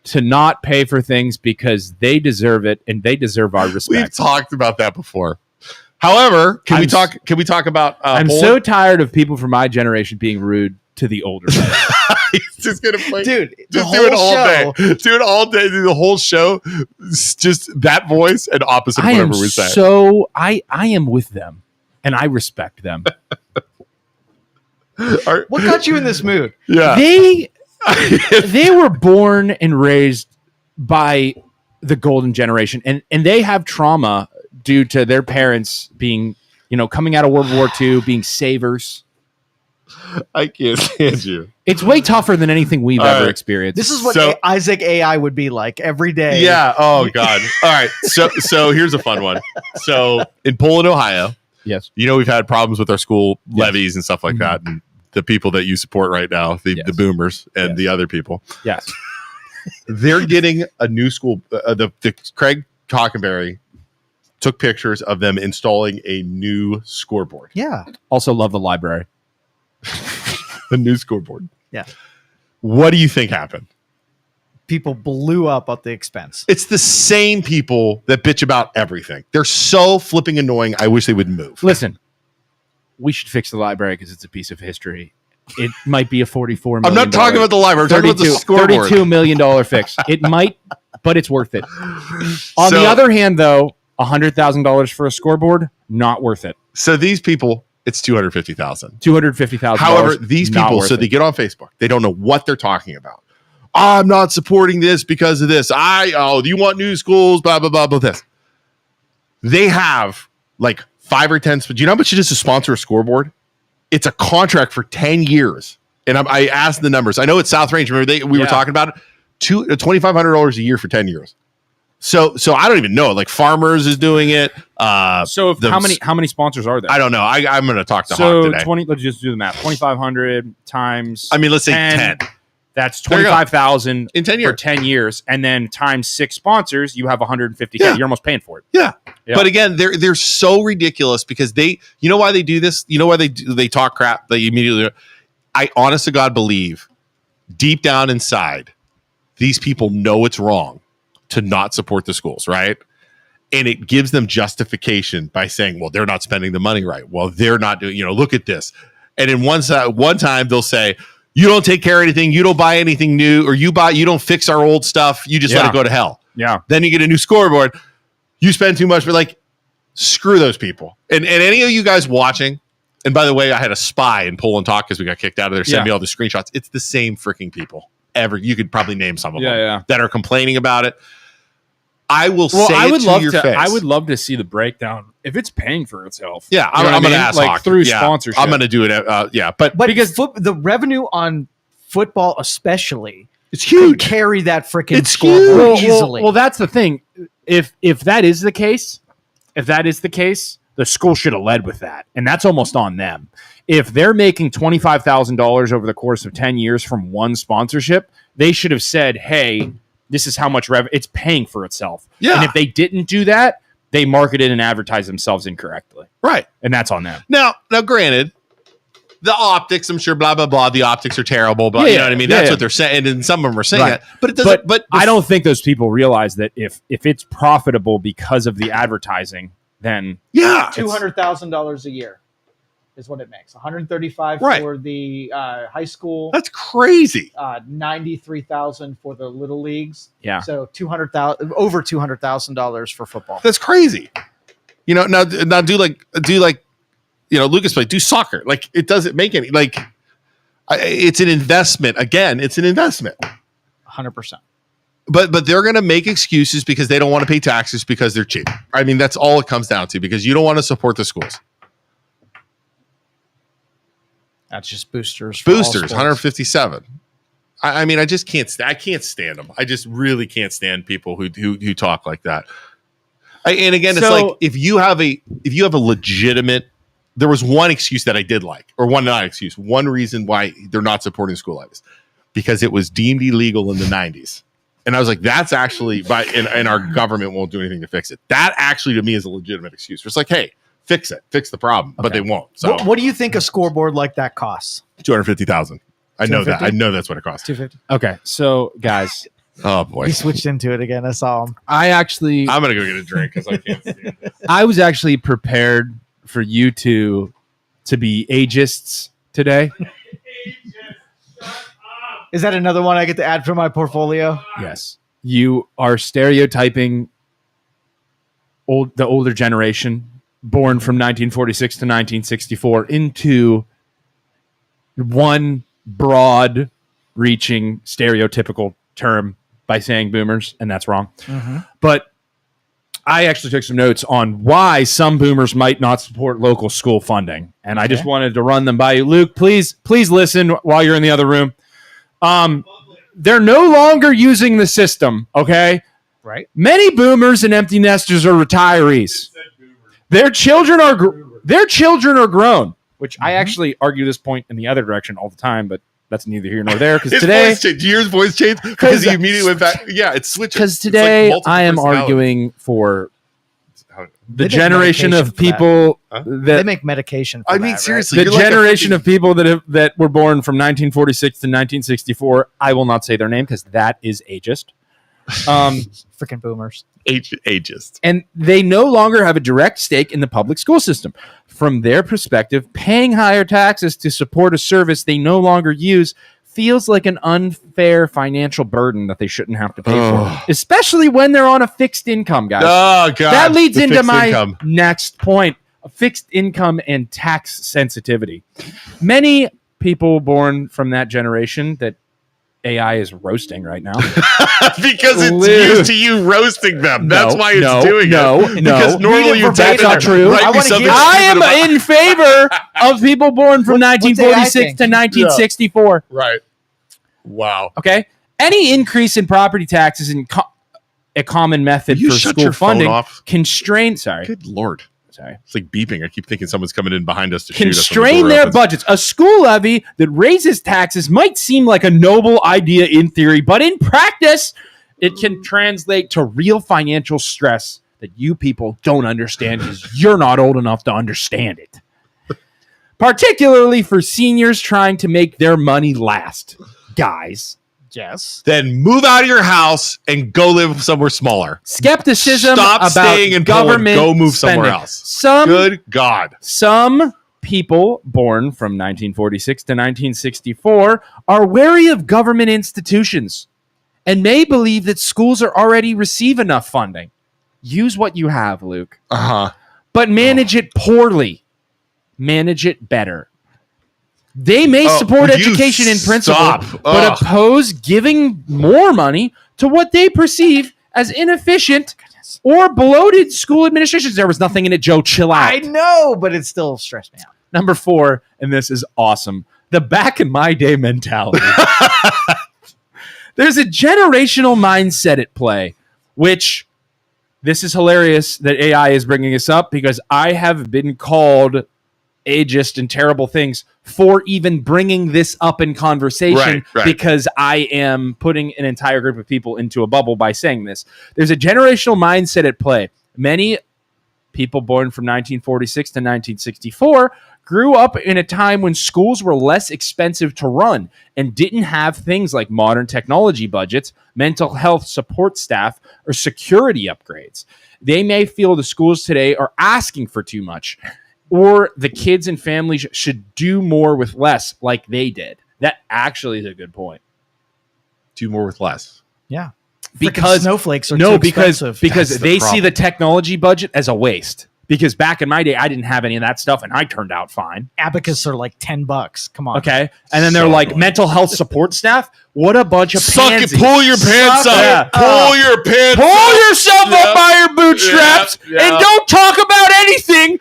to not pay for things because they deserve it and they deserve our respect. We've talked about that before. However, can we talk about? I'm so tired of people from my generation being rude to the older. He's just gonna play, dude. Just do it all day. Do it all day. Do the whole show. Just that voice and opposite of whatever we say. So I am with them, and I respect them. What got you in this mood? Yeah, they were born and raised by the golden generation, and they have trauma due to their parents being, coming out of World War II, being savers. I can't stand you. It's way tougher than anything we've ever experienced. This is what Isaac AI would be like every day. Yeah. Oh God. All right. So here's a fun one. So in Poland, Ohio, yes, we've had problems with our school levies and stuff like that, and the people that you support right now, the boomers and the other people. Yes, they're getting a new school. The Craig Hockenberry took pictures of them installing a new scoreboard. Yeah. Also love the library. The new scoreboard. Yeah. What do you think happened? People blew up at the expense. It's the same people that bitch about everything. They're so flipping annoying. I wish they would move. Listen, we should fix the library because it's a piece of history. It might be a $44 million. I'm not talking about the library. I'm talking about the scoreboard. $32 million fix. It might, but it's worth it. On the other hand, though, $100,000 for a scoreboard, not worth it. So these people, it's $250,000. $250,000. However, these people, so they get on Facebook. They don't know what they're talking about. I'm not supporting this because of this. Do you want new schools? Blah, blah, blah, blah, this. They have like 5 or 10. Do you know how much it is to sponsor a scoreboard? It's a contract for 10 years. And I asked the numbers. I know it's South Range. Remember, we were talking about it. $2,500 a year for 10 years. So I don't even know. Like Farmers is doing it. How many sponsors are there? I don't know. I'm going to talk to Hawk today. 20. Let's just do the math. 2,500 times. Let's say 10. That's 25,000 in 10 years. For 10 years, and then times 6 sponsors, you have 150K. Yeah. You're almost paying for it. Yeah. But again, they're so ridiculous because you know why they do this? You know why they talk crap? They immediately. I honest to God believe, deep down inside, these people know it's wrong to not support the schools, right? And it gives them justification by saying, well, they're not spending the money right. Well, they're not doing, look at this. And in one time they'll say, you don't take care of anything, you don't buy anything new, or you don't fix our old stuff, you just let it go to hell. Yeah. Then you get a new scoreboard, you spend too much, but screw those people. And any of you guys watching, and by the way, I had a spy in Poland talk because we got kicked out of there, send me all the screenshots. It's the same freaking people ever. You could probably name some of them that are complaining about it. I will say it to your face. I would love to see the breakdown if it's paying for itself. Yeah, I'm going to ask through sponsorship. I'm going to do it. But because the revenue on football, especially, it's huge. Could carry that freaking scoreboard easily. Well, that's the thing. If that is the case, the school should have led with that, and that's almost on them. If they're making $25,000 over the course of 10 years from one sponsorship, they should have said, "Hey, this is how much revenue it's paying for itself." Yeah. And if they didn't do that, they marketed and advertised themselves incorrectly. Right. And that's on them. Now, granted, the optics, I'm sure, blah, blah, blah. The optics are terrible, but you know what I mean? That's what they're saying. And some of them are saying that. But it doesn't. But I don't think those people realize that if it's profitable because of the advertising, then $200,000 a year is what it makes. $135,000 for the high school. That's crazy. $93,000 for the little leagues. Yeah. So over $200,000 for football. That's crazy. You know, now do like Lucas play, do soccer. Like it doesn't make any it's an investment. Again, it's an investment. 100%. But they're going to make excuses because they don't want to pay taxes because they're cheap. I mean, that's all it comes down to, because you don't want to support the schools. That's just boosters. 157. I mean, I just can't. I can't stand them. I just really can't stand people who talk like that. And again, it's like if you have a legitimate. There was one excuse that I did like, or one not excuse. One reason why they're not supporting school levies, because it was deemed illegal in the 90s. And I was like, that's actually, and our government won't do anything to fix it. That actually, to me, is a legitimate excuse. It's like, hey, fix it, fix the problem, but they won't. So, what do you think a scoreboard like that costs? $250,000. I know that. I know that's what it costs. $250. Okay, so guys, oh boy, he switched into it again. I saw him. I'm gonna go get a drink because I can't stand this. I was actually prepared for you two to be ageists today. Is that another one I get to add for my portfolio? Yes. You are stereotyping the older generation born from 1946 to 1964 into one broad reaching stereotypical term by saying boomers, and that's wrong. Mm-hmm. But I actually took some notes on why some boomers might not support local school funding, and I just wanted to run them by you. Luke, please listen while you're in the other room. They're no longer using the system, okay? Right. Many boomers and empty nesters are retirees. Their children are grown, which I actually argue this point in the other direction all the time, but that's neither here nor there, because today... Did your voice change? Because he immediately went back. Yeah, it switched. Because today I am arguing for the generation of people that... They make medication for that, seriously. The generation of people that were born from 1946 to 1964, I will not say their name because that is ageist. Freaking boomers. Ageist. And they no longer have a direct stake in the public school system. From their perspective, paying higher taxes to support a service they no longer use feels like an unfair financial burden that they shouldn't have to pay for, especially when they're on a fixed income, guys. Oh, God. That leads into my next point, a fixed income and tax sensitivity. Many people born from that generation that AI is roasting right now. Because it's used to you roasting them. That's why it's doing it. Because normally you're that's not true. I am in favor of people born from 1946 to 1964. Yeah. Right. Wow. Okay. Any increase in property taxes and a common method for school funding constrain. Sorry. Good Lord. Sorry. It's like beeping. I keep thinking someone's coming in behind us to shoot us. Constrain their budgets. A school levy that raises taxes might seem like a noble idea in theory, but in practice, it can translate to real financial stress that you people don't understand because you're not old enough to understand it. Particularly for seniors trying to make their money last. Guys. Yes. Then move out of your house and go live somewhere smaller. Skepticism Stop about staying in government Poland. Go move spending. somewhere else. Good God. Some people born from 1946 to 1964 are wary of government institutions and may believe that schools are already receive enough funding. Use what you have, Luke. But manage it poorly. Manage it better. They may support education in principle, but oppose giving more money to what they perceive as inefficient or bloated school administrations. There was nothing in it, Joe. Chill out. I know, but it still stressed me out. Number 4, and this is awesome, the back in my day mentality. There's a generational mindset at play, which this is hilarious that AI is bringing us up because I have been called ageist and terrible things for even bringing this up in conversation because I am putting an entire group of people into a bubble by saying this. There's a generational mindset at play. Many People born from 1946 to 1964 grew up in a time when schools were less expensive to run and didn't have things like modern technology budgets, mental health support staff, or security upgrades. They may feel the schools today are asking for too much, or the kids and families should do more with less like they did. That actually is a good point. Do more with less. Yeah. Because snowflakes are too expensive. Because they see the technology budget as a waste. Because back in my day, I didn't have any of that stuff, and I turned out fine. Abacus are like $10. Come on. Okay. And then they're like, annoying. mental health support staff? What a bunch of Suck it. pansies. Pull your pants up. Yeah. Pull your pants up. Pull yourself up by your bootstraps Yeah. and don't talk about anything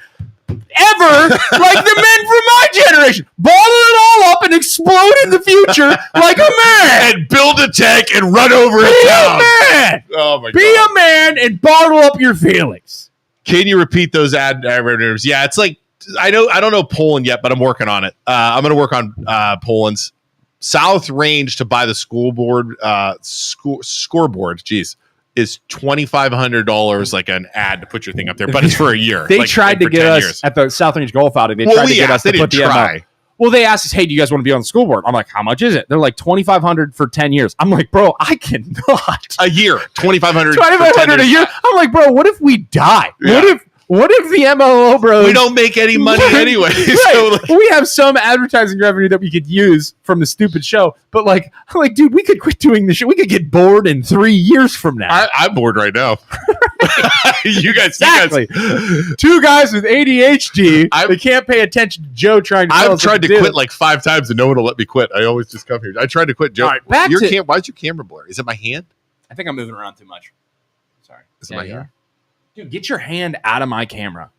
ever like the men from my generation. Bottle it all up and explode in the future like a man. And build a tank and run over a Be town. a man. Oh my Be God. a man and bottle up your feelings. Can you repeat those ad revenues? Yeah, it's like I don't know Poland yet, but I'm working on it. I'm going to work on Poland's South Range to buy the scoreboard. Geez, is $2,500 like an ad to put your thing up there, but it's for a year. They like, tried to for get 10 us years. at the South Range Golf outing. They tried to get us to put the MO. Well, they asked us, "Hey, do you guys want to be on the school board?" I'm like, "How much is it?" They're like, $2,500 for 10 years. I'm like, "Bro, I cannot." A year, $2,500. $2,500 a year. I'm like, "Bro, what if we die? Yeah. What if the MLO bros? We don't make any money anyway. Right. So like, We have some advertising revenue that we could use from the stupid show, but like, I'm like, dude, we could quit doing this shit. We could get bored in 3 years from now. I'm bored right now. Exactly. Two guys with ADHD. They can't pay attention to Joe trying to. I've tried to quit like 5 times and no one will let me quit. I always just come here. I tried to quit. Joe, All right, back to- why is your camera blur? Is it my hand? I think I'm moving around too much. Sorry. Is it my hand? Dude, get your hand out of my camera.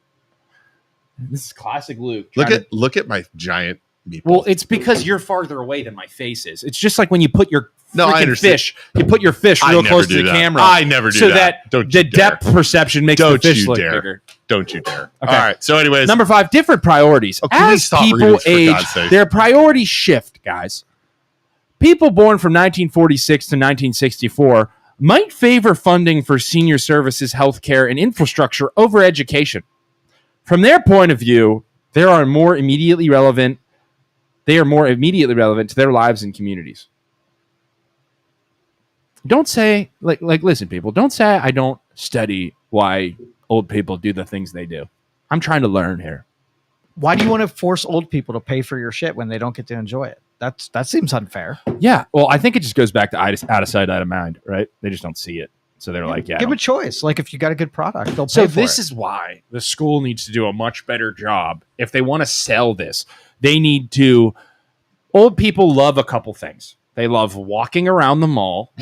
This is classic Luke. Look at my giant meatball. Well, it's because you're farther away than my face is. It's just like when you put your I freaking understand. fish. You put your fish real close to the camera. I never do so that. Don't the you dare. depth perception makes Don't the fish you look dare. bigger. Don't you dare. Okay. All right. So, anyways, Number 5, different priorities. Oh, can we As stop people reading this, for age, God's sake? their priorities shift, guys. People born from 1946 to 1964 might favor funding for senior services, healthcare, and infrastructure over education. From their point of view, they are more immediately relevant to their lives and communities. Don't say, listen, people, don't say I don't study why old people do the things they do. I'm trying to learn here. Why do you want to force old people to pay for your shit when they don't get to enjoy it? That seems unfair. Yeah. Well, I think it just goes back to out of sight, out of mind, right? They just don't see it. So they're like, yeah. Give them a choice. Like if you got a good product, they'll pay So for this it. is why the school needs to do a much better job. If they want to sell this, they need to. Old people love a couple things. They love walking around the mall.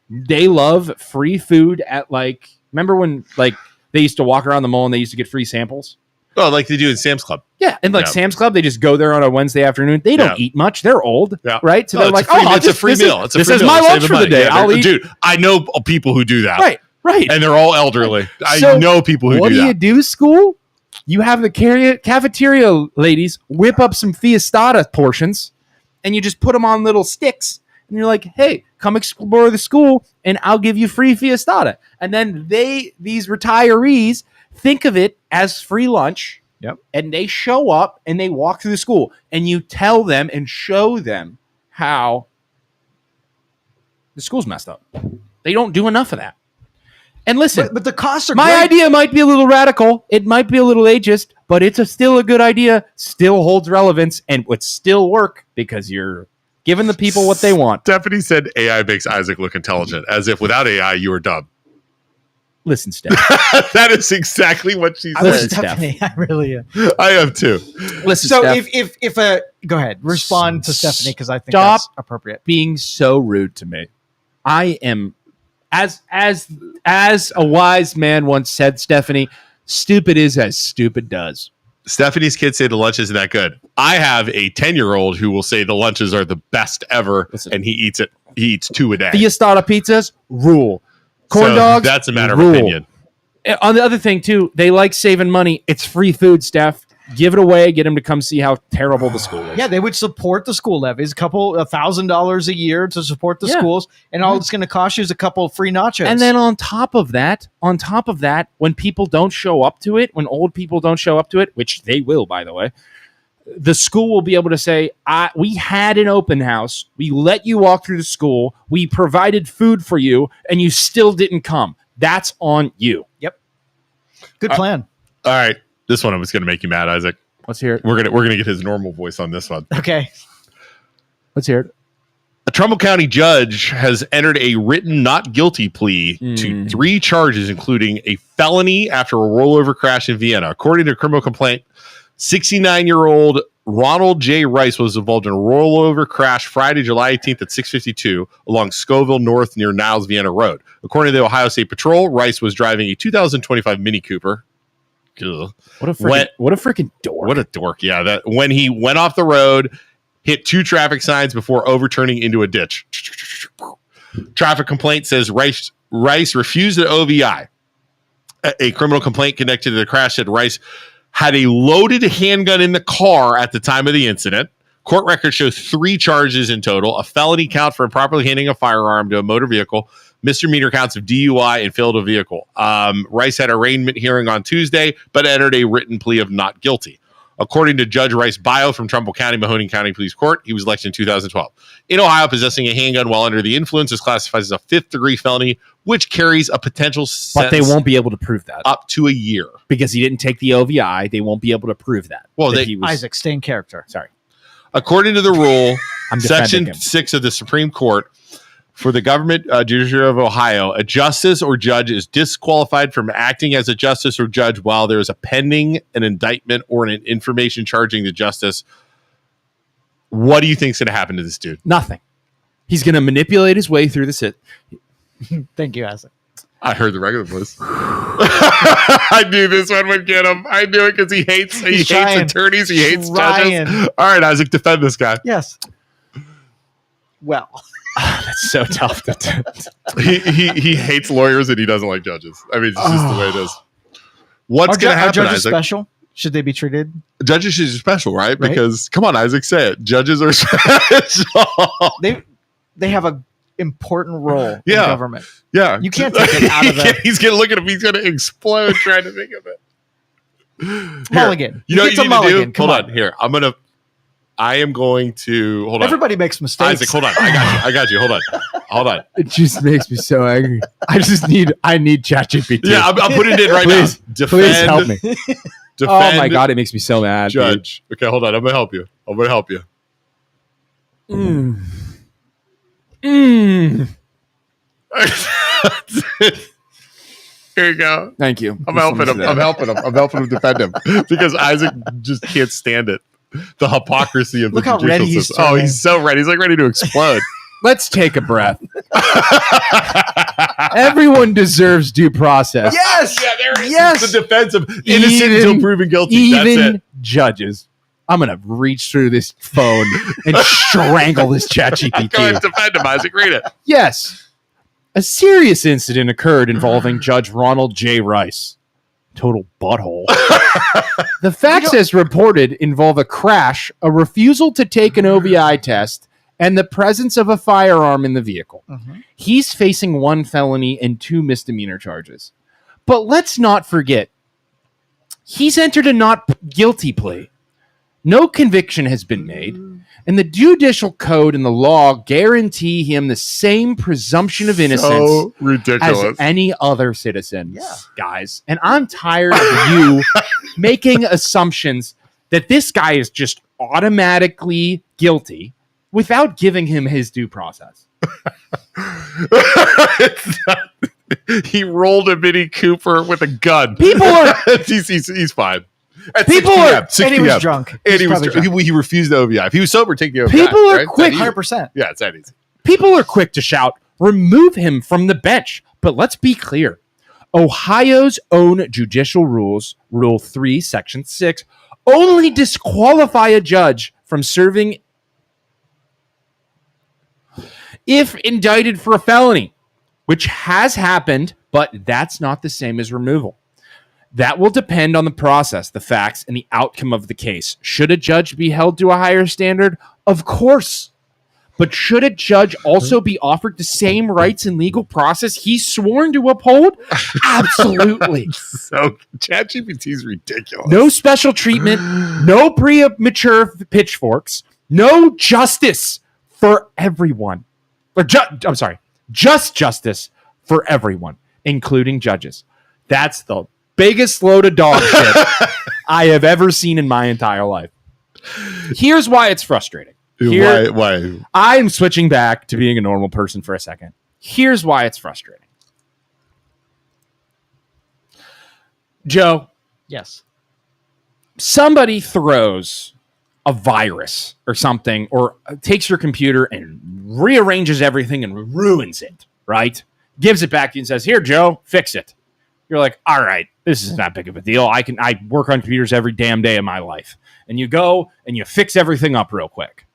They love free food at remember when they used to walk around the mall and they used to get free samples? Oh, like they do in Sam's Club. Yeah, and Yeah. Sam's Club, they just go there on a Wednesday afternoon. They don't eat much. They're old, right? So they're it's like, a free, oh, it's a free meal. It's a this free is meal. my Save lunch the for the money. day. Yeah, I'll eat. Dude, I know people who do that. Right. And they're all elderly. So I know people who what do do that. you do, school? You have the cafeteria ladies whip up some fiestada portions, and you just put them on little sticks. And you're like, hey, come explore the school, and I'll give you free fiestada. And then these retirees think of it as free lunch. Yep. And they show up and they walk through the school, and you tell them and show them how the school's messed up. They don't do enough of that. And listen, but the costs are my great. idea might be a little radical. It might be a little ageist, but it's still a good idea, still holds relevance, and would still work because you're giving the people what they want. Stephanie said AI makes Isaac look intelligent, as if without AI, you were dumb. Listen, Steph. That is exactly what she I said. Listen, Stephanie, I really am. I am too. Listen, So Steph, if go ahead, respond to Stephanie because I think Stop. that's appropriate. being so rude to me. I am, as a wise man once said, Stephanie, stupid is as stupid does. Stephanie's kids say the lunch isn't that good. I have a 10-year-old who will say the lunches are the best ever, Listen. and he eats it. He eats 2 a day. Fiestada pizzas, rule. Corn So dogs, that's a matter rule. of opinion. On the other thing, too, they like saving money. It's free food, Steph. give it away, get him to come see how terrible the school is. Yeah, they would support the school levies, $1,000 a year to support the schools, and all it's going to cost you is a couple of free nachos. And then on top of that, when people don't show up to it, when old people don't show up to it, which they will, by the way, the school will be able to say, we had an open house. We let you walk through the school. We provided food for you, and you still didn't come. That's on you. Yep. Good plan. All right. This one was going to make you mad, Isaac. Let's hear it. We're gonna get his normal voice on this one. Okay. Let's hear it. A Trumbull County judge has entered a written not guilty plea to 3 charges, including a felony after a rollover crash in Vienna. According to a criminal complaint, 69-year-old Ronald J. Rice was involved in a rollover crash Friday, July 18th at 6:52 along Scoville North near Niles Vienna Road. According to the Ohio State Patrol, Rice was driving a 2025 Mini Cooper. Ugh. What a freaking dork. What a dork. Yeah, that when he went off the road, hit 2 traffic signs before overturning into a ditch. Traffic complaint says Rice refused an OVI. A criminal complaint connected to the crash said Rice had a loaded handgun in the car at the time of the incident. Court records show 3 charges in total: a felony count for improperly handing a firearm to a motor vehicle, misdemeanor counts of DUI and failed a vehicle. Rice had arraignment hearing on Tuesday, but entered a written plea of not guilty. According to Judge Rice Bio from Trumbull County, Mahoning County Police Court, he was elected in 2012. In Ohio, possessing a handgun while under the influence is classified as a 5th-degree felony, which carries a potential sentence. But they won't be able to prove that. Up to a year. Because he didn't take the OVI, they won't be able to prove that. Well, Isaac, stay in character. Sorry. According to the rule, Section Section 6 of the Supreme Court, for the government judiciary of Ohio, a justice or judge is disqualified from acting as a justice or judge while there is a pending an indictment or an information charging the justice. What do you think is going to happen to this dude? Nothing. He's going to manipulate his way through the sit. Thank you, Isaac. I heard the regular voice. I knew this one would get him. I knew it because he hates attorneys. He hates judges. All right, Isaac, defend this guy. Yes. Well, that's so tough. He hates lawyers and he doesn't like judges. I mean, it's just the way it is. What's going to happen, are judges Isaac? Special? Should they be treated? Judges should be special, right? Because, come on, Isaac, say it. Judges are special. They have a important role in government. Yeah. You can't take it out of that. He's going to look at him. He's going to explode trying to think of it. Mulligan. You know what you need to do? Hold on. Here. I am going to hold on. Everybody makes mistakes. Isaac, hold on. I got you. Hold on. It just makes me so angry. I need ChatGPT. Yeah, I'm putting it in right now. Please help me. Oh my God, it makes me so mad. Judge. Dude. Okay, hold on. I'm going to help you. Here you go. Thank you. I'm helping him defend him because Isaac just can't stand it. The hypocrisy of the judicial system. Oh, he's so red. He's like ready to explode. Let's take a breath. Everyone deserves due process. Yes. Yeah, there is. Yes. It's the defense of innocent until proven guilty. Even that's it. Judges. I'm going to reach through this phone and strangle this ChatGPT. Go ahead, defend him, Isaac. Read it. Yes. A serious incident occurred involving Judge Ronald J. Rice. Total butthole. The facts as reported involve a crash, a refusal to take an OVI test, and the presence of a firearm in the vehicle. Mm-hmm. He's facing 1 felony and 2 misdemeanor charges. But let's not forget, he's entered a not guilty plea. No conviction has been made, and the judicial code and the law guarantee him the same presumption of innocence as any other citizen, guys. And I'm tired of you making assumptions that this guy is just automatically guilty without giving him his due process. He rolled a Mini Cooper with a gun. People are he's fine. At people are, and he was drunk. And he refused the OVI. If he was sober, take the OVI. People are quick. 100%. Yeah, it's that easy. People are quick to shout, remove him from the bench. But let's be clear. Ohio's own judicial rules, Rule 3, Section 6, only disqualify a judge from serving if indicted for a felony, which has happened, but that's not the same as removal. That will depend on the process, the facts, and the outcome of the case. Should a judge be held to a higher standard? Of course. But should a judge also be offered the same rights and legal process he's sworn to uphold? Absolutely. So ChatGPT is ridiculous. No special treatment, no premature pitchforks, no justice for everyone. Just justice for everyone, including judges. That's the biggest load of dog shit I have ever seen in my entire life. Here's why it's frustrating. Why? I'm switching back to being a normal person for a second. Here's why it's frustrating. Joe. Yes. Somebody throws a virus or something, or takes your computer and rearranges everything and ruins it, right? Gives it back to you and says, "Here, Joe, fix it." You're like, "All right, this is not big of a deal. I work on computers every damn day of my life." And you go and you fix everything up real quick.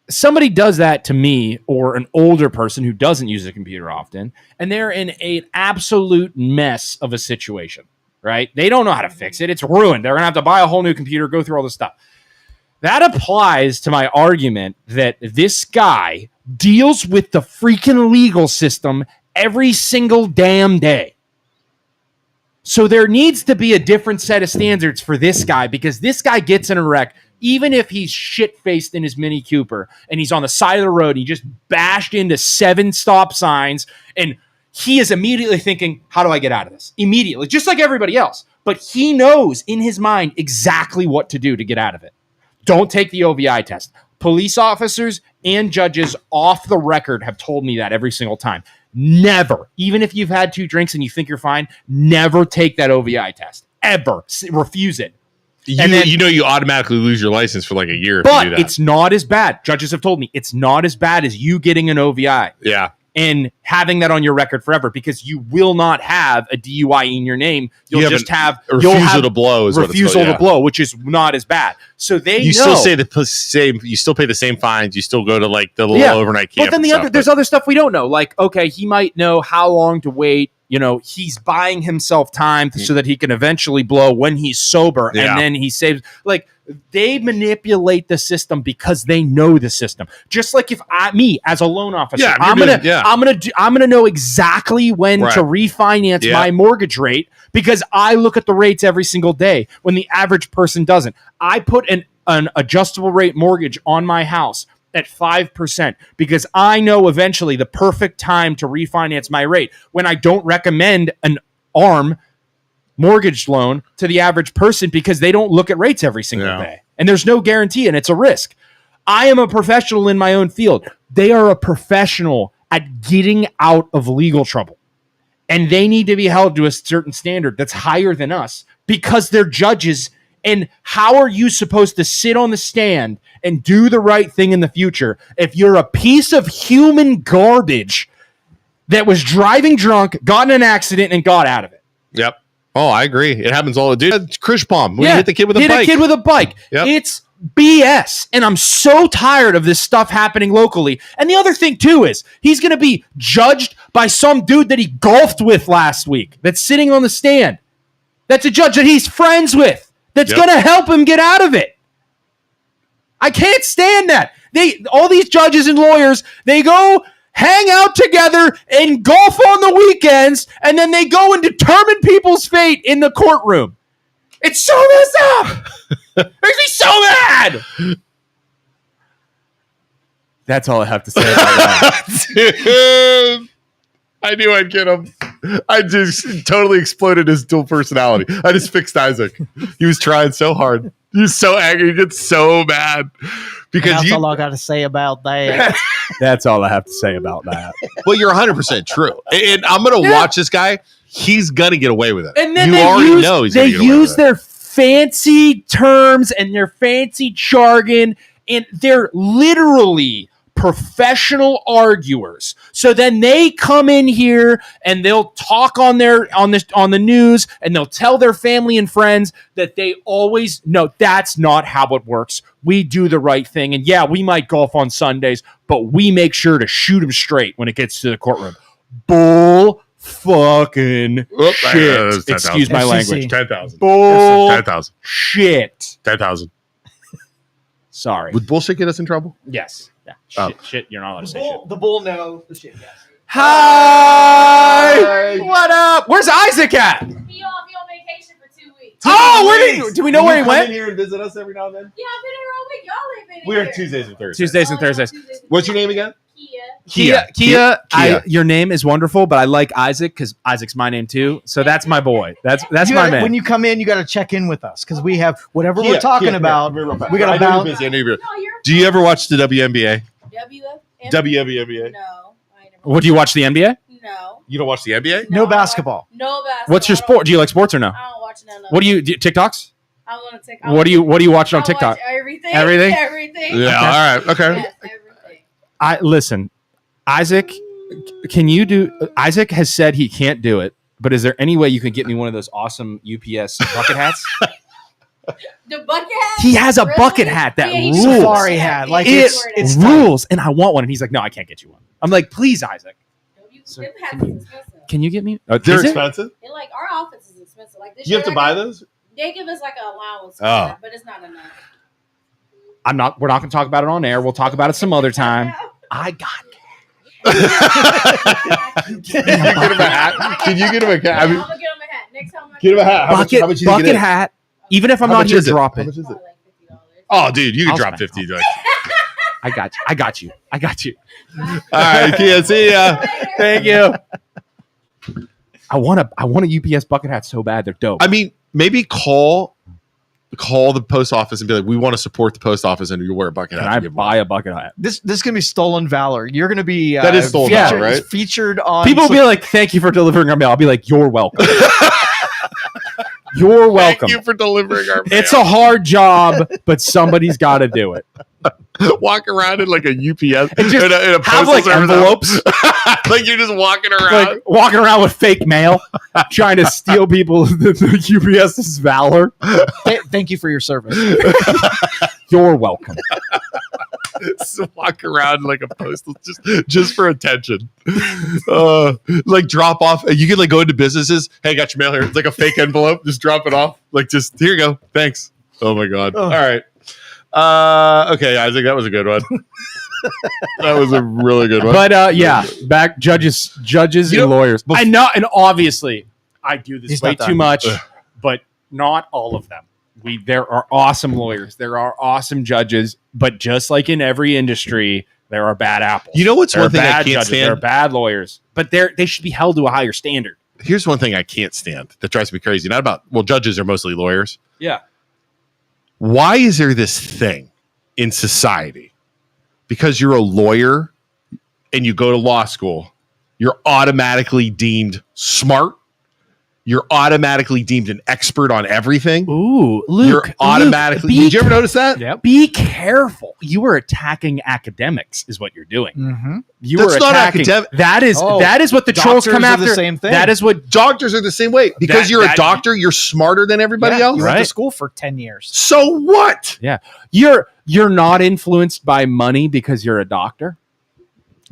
Somebody does that to me or an older person who doesn't use a computer often, and they're in an absolute mess of a situation, right? They don't know how to fix it. It's ruined. They're going to have to buy a whole new computer, go through all this stuff. That applies to my argument that this guy deals with the freaking legal system every single damn day. So there needs to be a different set of standards for this guy, because this guy gets in a wreck, even if he's shit-faced in his Mini Cooper and he's on the side of the road and he just bashed into 7 stop signs, and he is immediately thinking, how do I get out of this? Immediately, just like everybody else. But he knows in his mind exactly what to do to get out of it. Don't take the OVI test. Police officers and judges off the record have told me that every single time. Never, even if you've had 2 drinks and you think you're fine, never take that OVI test. Ever. Refuse it. You automatically lose your license for like a year if you do that. It's not as bad. Judges have told me it's not as bad as you getting an OVI. Yeah. And having that on your record forever, because you will not have a DUI in your name. You'll just have refusal to blow, to blow, which is not as bad. So still say the same. You still pay the same fines. You still go to like the little overnight camp. But then there's other stuff we don't know. Like, okay, he might know how long to wait. You know, he's buying himself time so that he can eventually blow when he's sober, and then he saves. Like, they manipulate the system because they know the system. Just like me as a loan officer, I'm gonna know exactly when to refinance my mortgage rate, because I look at the rates every single day when the average person doesn't. I put an adjustable rate mortgage on my house at 5% because I know eventually the perfect time to refinance my rate, when I don't recommend an ARM mortgage loan to the average person because they don't look at rates every single day. And there's no guarantee, and it's a risk. I am a professional in my own field. They are a professional at getting out of legal trouble. And they need to be held to a certain standard that's higher than us because they're judges. And how are you supposed to sit on the stand and do the right thing in the future if you're a piece of human garbage that was driving drunk, got in an accident, and got out of it? Yep. Oh, I agree. It happens all the dude. Krish bomb. We hit the kid with a bike. Yep. It's BS. And I'm so tired of this stuff happening locally. And the other thing, too, is he's going to be judged by some dude that he golfed with last week that's sitting on the stand. That's a judge that he's friends with. That's going to help him get out of it. I can't stand that. All these judges and lawyers, they go hang out together and golf on the weekends, and then they go and determine people's fate in the courtroom. It's so messed up. Makes me so mad. That's all I have to say about that. Dude, I knew I'd get him. I just totally exploded his dual personality. I just fixed Isaac. He was trying so hard. He was so angry. He gets so mad. Because that's all I got to say about that. That's all I have to say about that. Well, you're 100% true. And I'm going to watch this guy. He's going to get away with it. And then you already know he's going to get away with it. They use their fancy terms and their fancy jargon, and they're literally professional arguers. So then they come in here and they'll talk on the news, and they'll tell their family and friends that they always know that's not how it works. We do the right thing. And yeah, we might golf on Sundays, but we make sure to shoot them straight when it gets to the courtroom. Bull fucking shit. Excuse my language. 10,000. Bullshit. 10,000. 10,000. Sorry. Would bullshit get us in trouble? Yes. Yeah. Oh. Shit. You're not allowed to say shit. The bull, no. The shit, yes. Hi. What up? Where's Isaac at? He on vacation for 2 weeks. Oh, where do we know where he went? Here and visit us every now and then. Yeah, I've been here all week. Y'all ain't been We're here. Tuesdays and Thursdays. Tuesdays and Thursdays. What's your name again? Kia. Your name is wonderful, but I like Isaac because Isaac's my name too. So that's my boy. That's my man. When you come in, you got to check in with us because we have whatever we're talking about. We got to balance. Do you ever watch the WNBA? WNBA? WNBA. No. I ain't never What do you watch the NBA? No. You don't watch the NBA? No basketball. No basketball. What's your sport? Do you like sports or no? I don't watch none of What do you TikToks? I want to take. What do you watch on TikTok? Everything. Everything? Everything. Yeah. All right. Okay. Yes, everything. I listen, Isaac. Can you do? Isaac has said he can't do it, but is there any way you can get me one of those awesome UPS bucket hats? The bucket hat? He has a Really? bucket hat that he rules. Safari hat. Like It it's rules, and I want one. And he's like, "No, I can't get you one." I'm like, "Please, Isaac, Them hats is expensive. can you get me?" They're Is it? expensive. And like our office is expensive. Like this You have year, to buy those? They give us like an allowance, for Oh. that, but it's not enough. We're not going to talk about it on air. We'll talk about it some other time. I got. Can you get him a hat? Can you get him a hat? I I'm mean, gonna get him a hat next time. get him a hat. How much you think it Bucket is? hat. Even if I'm How not much here, is it? drop How it. much is it? Probably like $50. Oh, dude, you can I'll drop spend 50. I got you. I got you. I got you. All right, Kia, see ya. Thank you. I want a UPS bucket hat so bad. They're dope. I mean, maybe call the post office and be like, we want to support the post office and you wear a bucket Can hat. I to give buy a bucket hat? This can be stolen valor. You're going to be That is stolen featured, valor, right? Featured on. People will be like, "Thank you for delivering our mail." I'll be like, "You're welcome." You're welcome. Thank you for delivering our mail. It's a hard job, but somebody's got to do it. Walk around in like a UPS And just in a have postal like service envelopes, like you're just walking around. like walking around with fake mail, trying to steal people the UPS's valor. Thank you for your service. You're welcome. Just walk around like a postal just for attention. Like drop off. You can like go into businesses. Hey, I got your mail here. It's like a fake envelope. Just drop it off. Like just here you go. Thanks. Oh my god. Oh. All right. Okay, Isaac, that was a good one. That was a really good one. But yeah, back judges You and know, lawyers. I know, and obviously, I do this He's way not done. too much, Ugh. but not all of them. There are awesome lawyers. There are awesome judges, but just like in every industry, there are bad apples. You know what's There one are thing I bad can't judges. There are stand? bad lawyers, but they should be held to a higher standard. Here's one thing I can't stand that drives me crazy. Not about judges are mostly lawyers. Yeah. Why is there this thing in society? Because you're a lawyer and you go to law school, you're automatically deemed smart. You're automatically deemed an expert on everything. Ooh, Luke. You're automatically. Did you ever notice that? Yep. Be careful. You are attacking academics, is what you're doing. Mm-hmm. You That's are not attacking. academic. That is Oh, what the trolls doctors come are after. the same thing. That is what. Doctors are the same way. Because you're a That- doctor, you're smarter than everybody Yeah, else. You went to Right. school for 10 years. So what? You're not influenced by money because you're a doctor.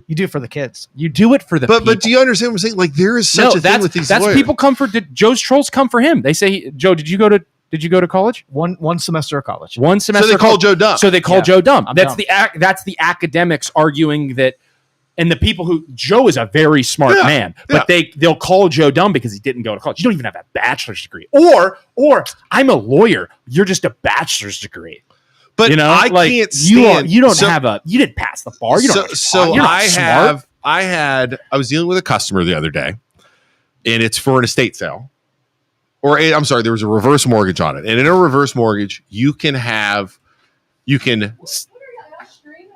You do it for the kids. You do it for the people. But do you understand what I'm saying? Like there is such a thing with these that's lawyers. people come for Joe's trolls come for him. They say, Joe, did you go to college? One semester of college. One So semester. they call Joe dumb. So they call Yeah. Joe dumb. I'm That's dumb. that's the academics arguing that, and the people who Joe is a very smart Yeah, man, but they'll call Joe dumb because he didn't go to college. You don't even have a bachelor's degree, or I'm a lawyer. You're just a bachelor's degree. But You know, I like, can't stand. You didn't pass the bar. You don't. So you're not smart. I was dealing with a customer the other day, and it's for an estate sale. I'm sorry, there was a reverse mortgage on it. And in a reverse mortgage, you can Streaming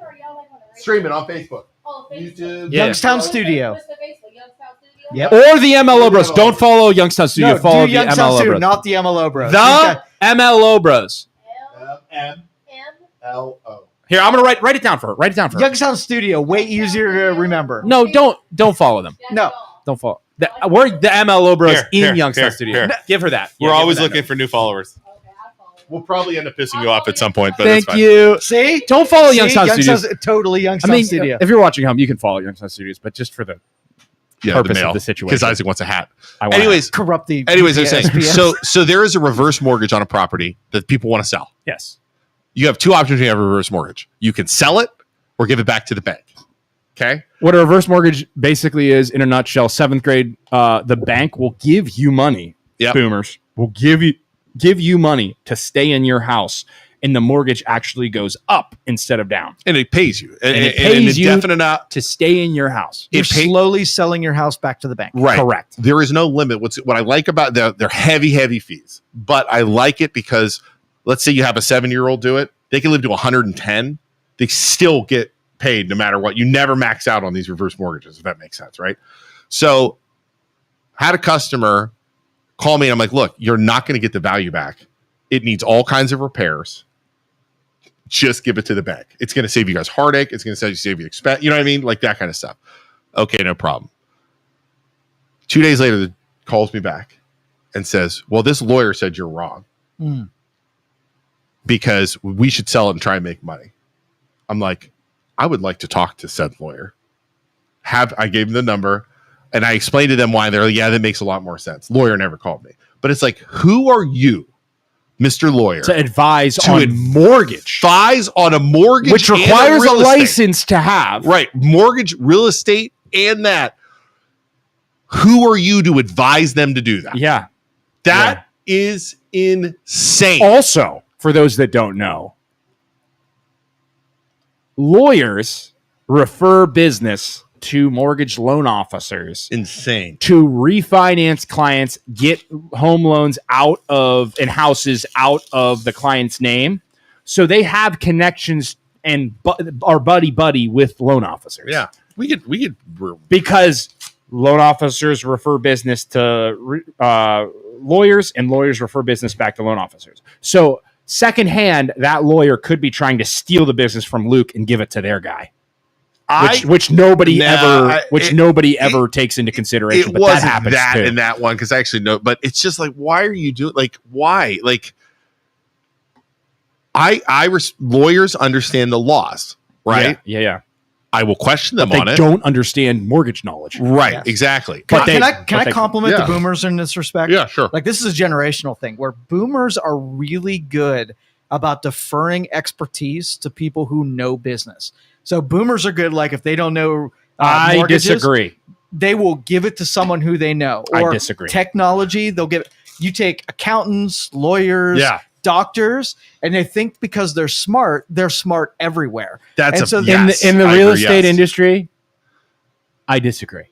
or y'all like on the stream it on Facebook. Oh, Facebook. YouTube. Yeah. Youngstown What's the- Studio. what's the Facebook? Youngstown Studio? Yep. Or the MLO Bros. Don't follow Youngstown Studio. No, follow do the Youngstown MLO Studio, Bros. not the MLO Bros. The MLO Bros. M. MLO. Here, I'm gonna write it down for her. Write it down for her. Youngstown Studio, way easier to remember. No, don't follow them. That's No. all. Don't follow. We're the MLO Bros Here, in Youngstown here, Studio. here. Give her that. We're Yeah, give always her that looking note. for new followers. Okay, I'll follow. We'll probably end up pissing you off at some point, but it's Thank fine. you. See? Don't follow See? Youngstown Studios. Totally I Youngstown mean, Studio. if you're watching home, you can follow Youngstown Studios, but just for the purpose mail, of the situation. because Isaac wants a hat. Anyways, corrupt the. Anyways, I'm saying SPS. so there is a reverse mortgage on a property that people want to sell. yes. You have two options when you have a reverse mortgage. You can sell it or give it back to the bank. Okay. What a reverse mortgage basically is, in a nutshell, 7th grade, the bank will give you money. Yep. Boomers will give you money to stay in your house, and the mortgage actually goes up instead of down. And it pays you. And it pays you indefinite to stay in your house. You're slowly selling your house back to the bank. Right. Correct. There is no limit. What I like about they're heavy fees, but I like it because let's say you have a 7-year-old do it. They can live to 110. They still get paid no matter what. You never max out on these reverse mortgages, if that makes sense, right? So had a customer call me and I'm like, look, you're not going to get the value back. It needs all kinds of repairs. Just give it to the bank. It's going to save you guys heartache. It's going to save you expense. You know what I mean? Like that kind of stuff. Okay, no problem. 2 days later, the calls me back and says, well, this lawyer said you're wrong. Because we should sell it and try and make money. I'm like, I would like to talk to said lawyer. I gave them the number and I explained to them why. They're like, yeah, that makes a lot more sense. Lawyer never called me. But it's like, who are you, Mr. Lawyer, To advise on mortgage. advise on a mortgage, Which and requires a real estate? license to have. Right. Mortgage, real estate, and that. Who are you to advise them to do that? Yeah. That is insane. Also, for those that don't know, lawyers refer business to mortgage loan officers Insane. to refinance clients, get home loans out of and houses out of the client's name. So they have connections and are buddy with loan officers. Yeah. We could Because loan officers refer business to lawyers, and lawyers refer business back to loan officers. So secondhand, that lawyer could be trying to steal the business from Luke and give it to their guy, which nobody ever takes into consideration. But that happens too. In that one, because I actually know. But it's just like, why are you doing? Like, why? Like, lawyers understand the laws, right? Yeah. I will question them on They it. don't understand mortgage knowledge. Right, Yes. exactly. Can I compliment Yeah. the boomers in this respect? Yeah, sure. Like this is a generational thing where boomers are really good about deferring expertise to people who know business. So boomers are good. Like if they don't know, I mortgages, disagree. They will give it to someone who they know. Or I disagree. Technology, they'll give it. You take accountants, lawyers, doctors, and they think because they're smart everywhere. That's and so in the real estate industry, I disagree.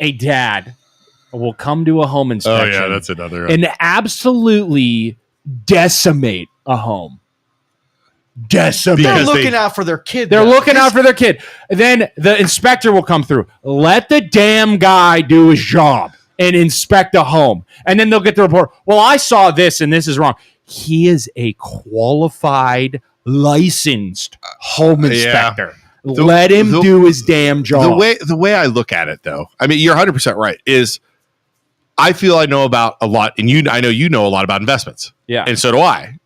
A dad will come to a home inspection. Oh yeah, that's another. And absolutely decimate a home. Decimate. they're looking out for their kid. They're though. looking out for their kid. Then the inspector will come through. Let the damn guy do his job and inspect a home. And then they'll get the report. Well, I saw this and this is wrong. He is a qualified, licensed home inspector. Let him do his damn job. The way I look at it, though, I mean, you're 100% right, is I feel I know about a lot, and I know you know a lot about investments. Yeah. And so do I,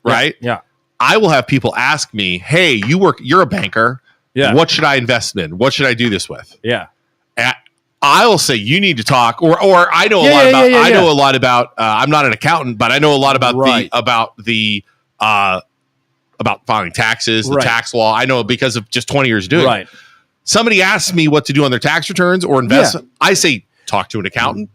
right? Yeah. I will have people ask me, hey, you're a banker. Yeah. What should I invest in? What should I do this with? Yeah. I'll say you need to talk, or I know a lot about. I know a lot about. I'm not an accountant, but I know a lot about about filing taxes, the tax law. I know because of just 20 years doing. Right. Somebody asks me what to do on their tax returns or investment. I say talk to an accountant,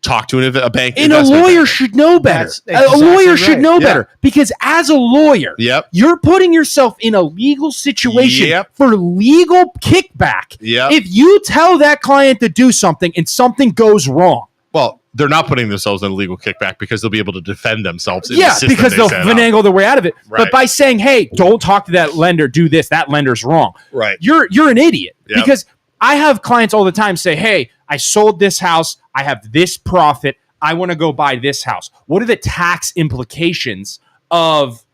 talk to a bank. And a lawyer should know better. A lawyer should know better because as a lawyer, you're putting yourself in a legal situation for legal kickback. If you tell that client to do something and something goes wrong. Well, they're not putting themselves in a legal kickback because they'll be able to defend themselves. Because they'll finagle their way out of it. Right. But by saying, hey, don't talk to that lender, do this, that lender's wrong. Right. You're an idiot. Because I have clients all the time say, hey, I sold this house. I have this profit. I want to go buy this house. What are the tax implications of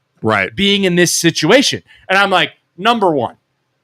being in this situation? And I'm like, number one,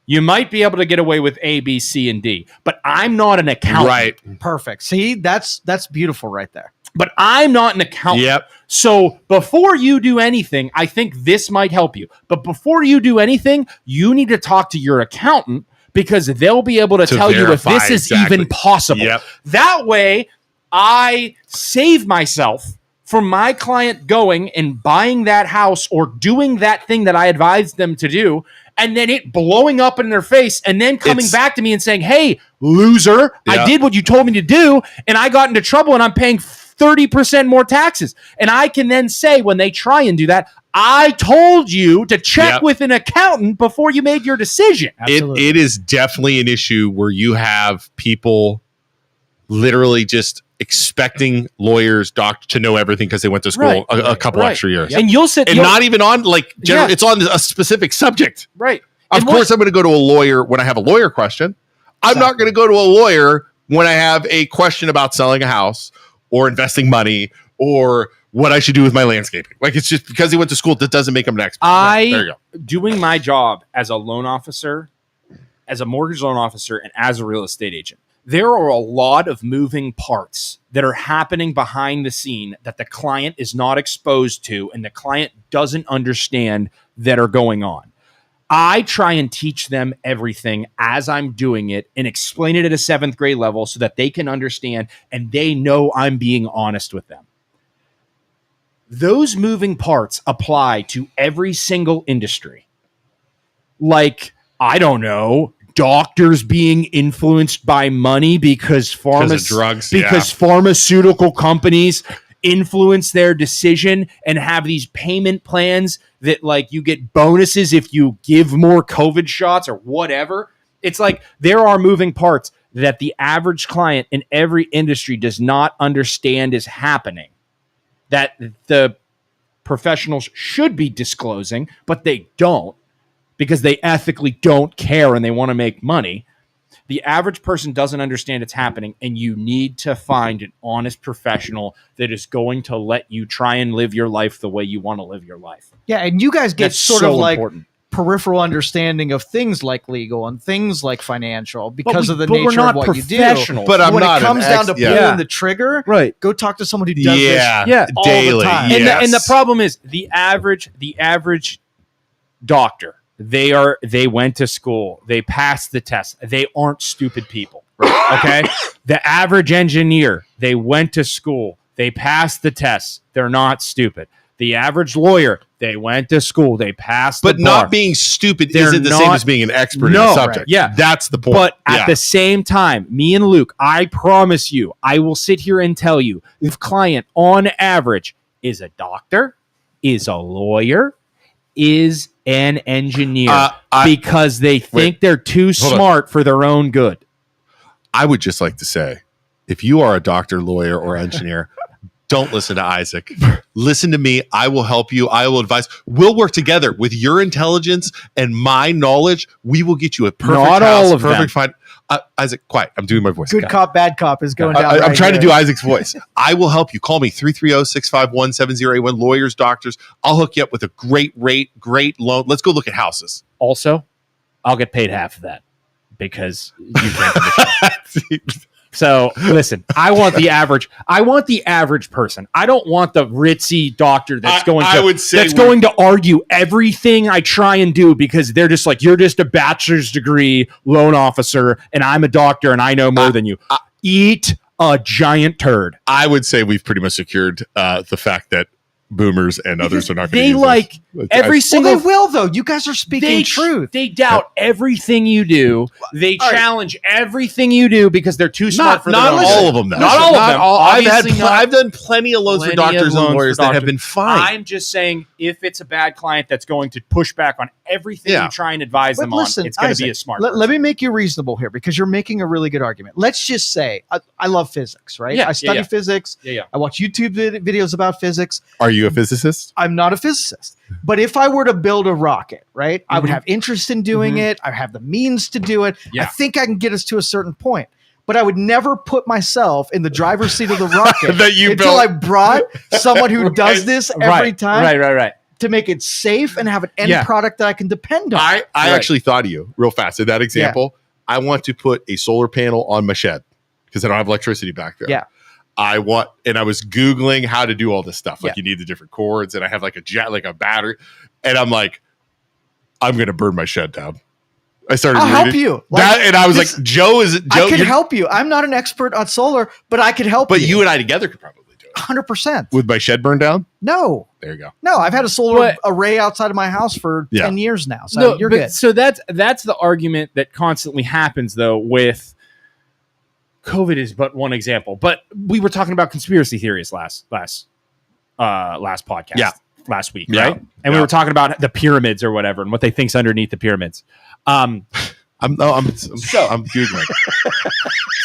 you might be able to get away with A, B, C, and D, but I'm not an accountant. Right. Perfect. See, that's beautiful right there. But I'm not an accountant. Yep. So before you do anything, I think this might help you. But before you do anything, you need to talk to your accountant because they'll be able to tell you if this is even possible. Yep. That way, I save myself from my client going and buying that house or doing that thing that I advised them to do, and then it blowing up in their face, and then coming back to me and saying, hey, loser, I did what you told me to do, and I got into trouble, and I'm paying 30% more taxes. And I can then say, when they try and do that, I told you to check with an accountant before you made your decision. It is definitely an issue where you have people literally just expecting lawyers, doctors to know everything because they went to school a couple extra years. And you'll sit and not even on it's on a specific subject. Right. Of course, I'm going to go to a lawyer when I have a lawyer question. I'm not going to go to a lawyer when I have a question about selling a house or investing money or what I should do with my landscaping. Like, it's just because he went to school, that doesn't make him an expert. Doing my job as a loan officer, as a mortgage loan officer, and as a real estate agent, there are a lot of moving parts that are happening behind the scene that the client is not exposed to and the client doesn't understand that are going on. I try and teach them everything as I'm doing it and explain it at a 7th grade level so that they can understand and they know I'm being honest with them. Those moving parts apply to every single industry. Like, I don't know, doctors being influenced by money because pharmaceutical companies influence their decision and have these payment plans that, like, you get bonuses if you give more COVID shots or whatever. It's like there are moving parts that the average client in every industry does not understand is happening, that the professionals should be disclosing, but they don't, because they ethically don't care and they want to make money. The average person doesn't understand it's happening, and you need to find an honest professional that is going to let you try and live your life the way you want to live your life. Yeah, and you guys get That's sort so of like important. Peripheral understanding of things like legal and things like financial because of the nature of what you do. But when it comes down to pulling the trigger, right? Go talk to someone who does this all daily. the time. And the problem is the average doctor. They went to school. They passed the test. They aren't stupid people. Okay? The average engineer, they went to school. They passed the tests. They're not stupid. The average lawyer, they went to school. They passed the bar. But not being stupid isn't the same as being an expert in the subject. Right. Yeah. That's the point. But at the same time, me and Luke, I promise you, I will sit here and tell you, if client on average is a doctor, is a lawyer, is an engineer, because they think they're too smart for their own good. I would just like to say, if you are a doctor, lawyer, or engineer, don't listen to Isaac. Listen to me. I will help you. I will advise. We'll work together with your intelligence and my knowledge. We will get you a perfect Not house, all of perfect fine. Isaac, quiet. I'm doing my voice. Good cop, bad cop is going down. I'm trying to do Isaac's voice. I will help you. Call me 330-651-7081. Lawyers, doctors. I'll hook you up with a great rate, great loan. Let's go look at houses. Also, I'll get paid half of that because you can't. So listen, I want the average person. I don't want the ritzy doctor that's going to argue everything I try and do because they're just like, you're just a bachelor's degree loan officer and I'm a doctor and I know more than you. Eat a giant turd. I would say we've pretty much secured the fact that boomers and others are not going to use like this. every single. They will though. You guys are speaking truth. They doubt everything you do. They challenge everything you do because they're too smart for not their all of them. Though. Not all of them. I've done plenty of loans for doctors and lawyers that have been fine. I'm just saying, if it's a bad client that's going to push back on everything you try and advise them on, it's going to be a smart. Let me make you reasonable here because you're making a really good argument. Let's just say I love physics, right? I study physics. I watch YouTube videos about physics. Are you a physicist? I'm not a physicist. But if I were to build a rocket, right, I would have interest in doing it. I have the means to do it. I think I can get us to a certain point. But I would never put myself in the driver's seat of the rocket until I brought someone who does this every time. Right. To make it safe and have an end product that I can depend on. I actually thought of you real fast. In that example, I want to put a solar panel on my shed because I don't have electricity back there. Yeah. I was Googling how to do all this stuff. Like you need the different cords and I have like a battery. And I'm like, I'm going to burn my shed down. I started I'll help reading you. that, and I was like, Joe, I can help you. I'm not an expert on solar, but I could help you. But you and I together could probably do it. 100%. With my shed burned down? No. There you go. No, I've had a solar array outside of my house for 10 years now. So you're good. So that's the argument that constantly happens, though, with COVID is but one example. But we were talking about conspiracy theories last podcast. Last week, right? And we were talking about the pyramids or whatever and what they think's underneath the pyramids. I'm googling.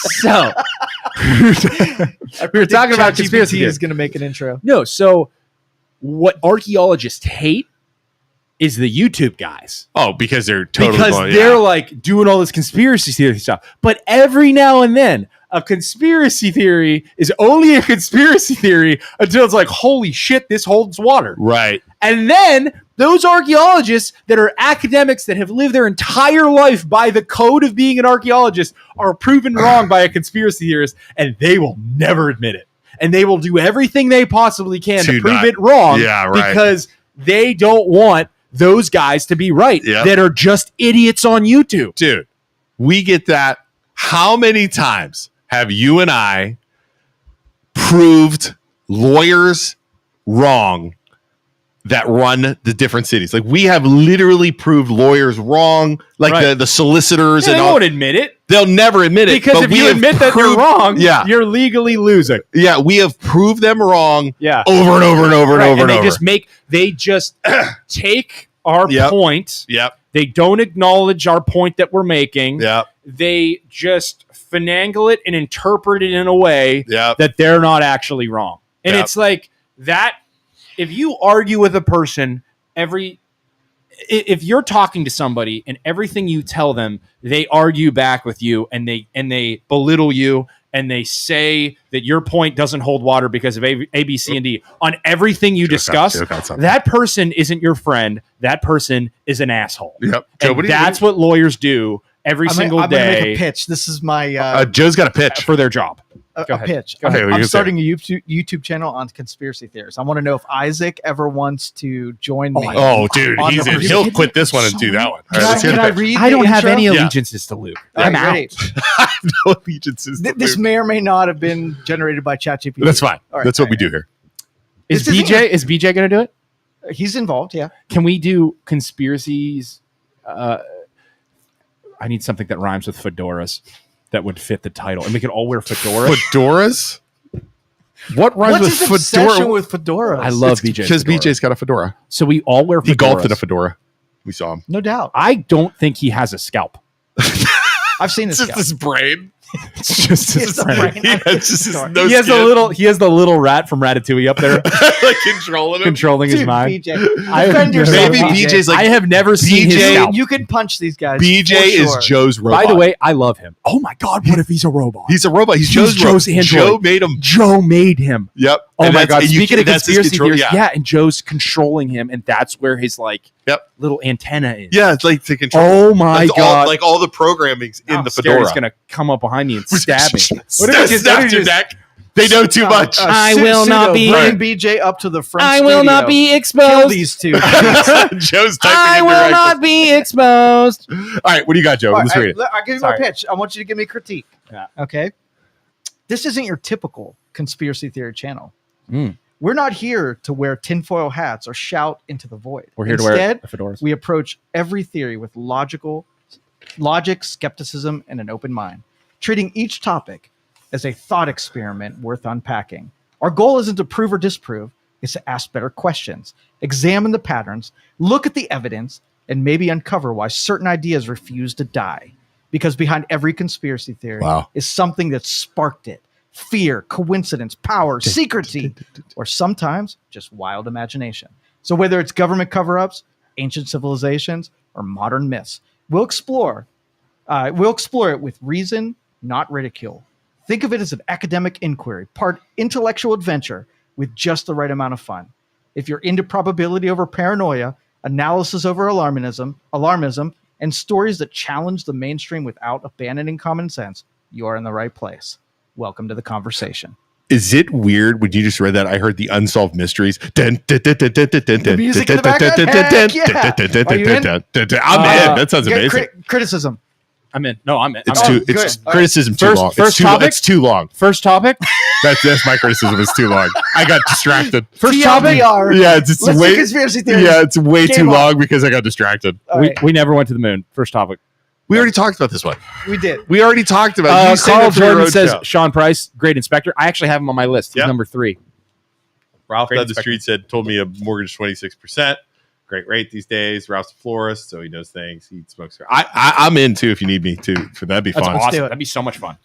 So we were talking about conspiracy theories. Is going to make an intro. No, so what archaeologists hate is the YouTube guys. Oh, because they're totally they're like doing all this conspiracy theory stuff. But every now and then, a conspiracy theory is only a conspiracy theory until it's like, holy shit, this holds water. Right. And then those archaeologists that are academics that have lived their entire life by the code of being an archaeologist are proven wrong by a conspiracy theorist, and they will never admit it. And they will do everything they possibly can to prove it wrong because they don't want those guys to be right that are just idiots on YouTube. Dude, we get that. How many times have you and I proved lawyers wrong that run the different cities? Like, we have literally proved lawyers wrong, like the solicitors and all. They won't admit it. They'll never admit it. Because if you admit that they're wrong, you're legally losing. Yeah, we have proved them wrong over and over and over and over and over. They just take our point. Yep. They don't acknowledge our point that we're making. Yep. They just finagle it and interpret it in a way that they're not actually wrong. And it's like that. If you argue with a person if you're talking to somebody and everything you tell them, they argue back with you and they belittle you and they say that your point doesn't hold water because of A, B, C, and D on everything you discuss, that person isn't your friend. That person is an asshole. Yep. Joe, and that's what lawyers do every single day. I'm going to make a pitch. This is my... Joe's got a pitch for their job. A pitch. Okay, I'm starting a YouTube channel on conspiracy theories. I want to know if Isaac ever wants to join me. Oh, dude, he'll quit this one and do that one. All right, can I read? I don't have any allegiances to Luke. I'm out. I have no allegiances. This may or may not have been generated by ChatGPT. That's fine. That's what we do here. Is BJ going to do it? He's involved. Yeah. Can we do conspiracies? I need something that rhymes with fedoras. That would fit the title, and we could all wear fedoras. Fedoras? What rhymes with fedora? With fedoras? I love BJ because BJ's got a fedora. So we all wear fedoras. He golfed in a fedora. We saw him. No doubt. I don't think he has a scalp. I've seen his scalp. Just his brain. It's just his brain. He has the little rat from Ratatouille up there, like controlling his mind. BJ, maybe BJ's like I have never seen his scalp. You can punch these guys. BJ is Joe's robot. By the way, I love him. Oh my god, what if he's a robot? He's a robot. He's Joe's android. Joe made him. Yep. Oh my god. Speaking of conspiracy theories, and Joe's controlling him, and that's where his little antenna is. Yeah, it's like to control. Oh my god! Like all the programming's in the fedora. He's gonna come up behind me and stab me. What if your neck? They know too much. I will not be. Bring BJ up to the front. I will not be exposed. Kill these two. Joe's typing. I will not be exposed. All right, what do you got, Joe? Let's read it. I'll give you my pitch. I want you to give me critique. Yeah. Okay. This isn't your typical conspiracy theory channel. Mm. We're not here to wear tinfoil hats or shout into the void. We're here to wear fedoras. We approach every theory with logic, skepticism, and an open mind, treating each topic as a thought experiment worth unpacking. Our goal isn't to prove or disprove, it's to ask better questions, examine the patterns, look at the evidence, and maybe uncover why certain ideas refuse to die. Because behind every conspiracy theory is something that sparked it. Fear, coincidence, power, secrecy, or sometimes just wild imagination. So whether it's government cover-ups, ancient civilizations, or modern myths, we'll explore it with reason, not ridicule. Think of it as an academic inquiry, part intellectual adventure with just the right amount of fun. If you're into probability over paranoia, analysis over alarmism, and stories that challenge the mainstream without abandoning common sense, you are in the right place. Welcome to the conversation. Is it weird when you just read that? I heard the unsolved mysteries. The music in the background? Heck yeah. I'm in. That sounds amazing. Criticism. I'm in. No, I'm in. It's criticism too long. First topic? It's too long. First topic. That's my criticism. It's too long. I got distracted. First topic. Yeah, it's Let's way do conspiracy theories. Yeah, it's way Game too on. long because I got distracted. We never went to the moon. First topic. We already talked about this one. We did. We already talked about it. You saved Carl it for your Jordan own says show. Sean Price, great inspector. I actually have him on my list. He's Yep. number 3. Ralph Great down the inspector. street said, told me a mortgage 26%. Great rate these days. Ralph's a florist, so he knows things. He smokes. I'm in too if you need me to. For that'd be That's fun. awesome. do it. That'd be so much fun.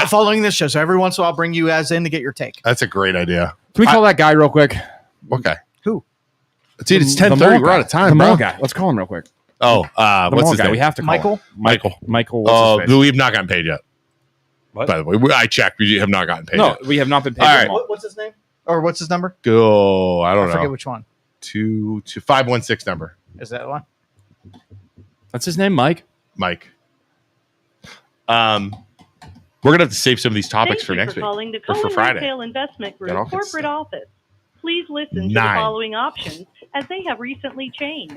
Following this show, so every once in a while, I'll bring you as in to get your take. That's a great idea. Can we call that guy real quick? What guy? Who? Dude, it's The 10:30. mall We're guy. out of time, The bro. mall guy. Let's call him real quick. Oh, The what's mall his guy. name? We have to call Michael? him. Michael. Oh, What's his face? we have not gotten paid yet. What? By the way, I checked. We have not gotten paid No, yet. we have not been paid. All for right. the mall. What's his name? Or what's his number? Go. I I don't forget know. which one. 516 number. Is that one? That's his name, Mike. Mike. We're gonna have to save some of these topics for next week calling the or for Cohen Friday. Retail Investment Got all Group kinds of corporate stuff. office. Please listen to the 9. following options as they have recently changed.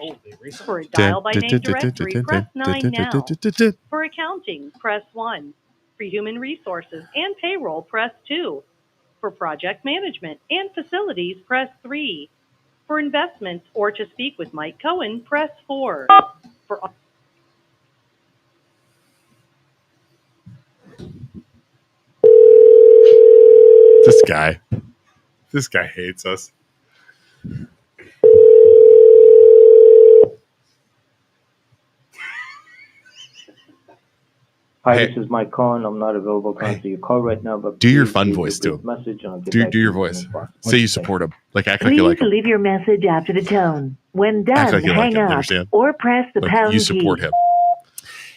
For a dial by name directory, press 9 now. For accounting, press 1. For human resources and payroll, press 2. For project management and facilities, press 3. For investments or to speak with Mike Cohen, press 4. For This guy hates us. Hi, Hey. this is Mike Cohen. I'm not available to answer your call right now, but Do your please fun leave a voice, brief too. Message and I'll get Do back to your you voice. as soon as possible. Say you support him. Like act like Please you like him. leave your message after the tone. When Act done, like you like hang him. You up understand? or press the Like pound you key. support him.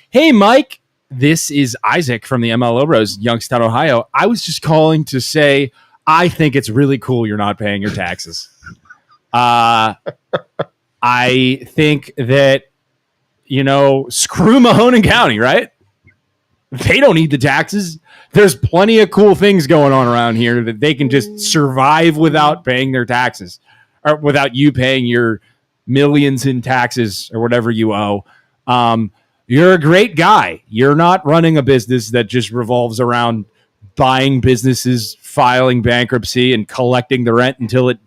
Hey, Mike. This is Isaac from the MLO Bros, Youngstown, Ohio. I was just calling to say I think it's really cool you're not paying your taxes. I think that, screw Mahoning County, right? They don't need the taxes. There's plenty of cool things going on around here that they can just survive without paying their taxes or without you paying your millions in taxes or whatever you owe. You're a great guy. You're not running a business that just revolves around buying businesses, filing bankruptcy, and collecting the rent until it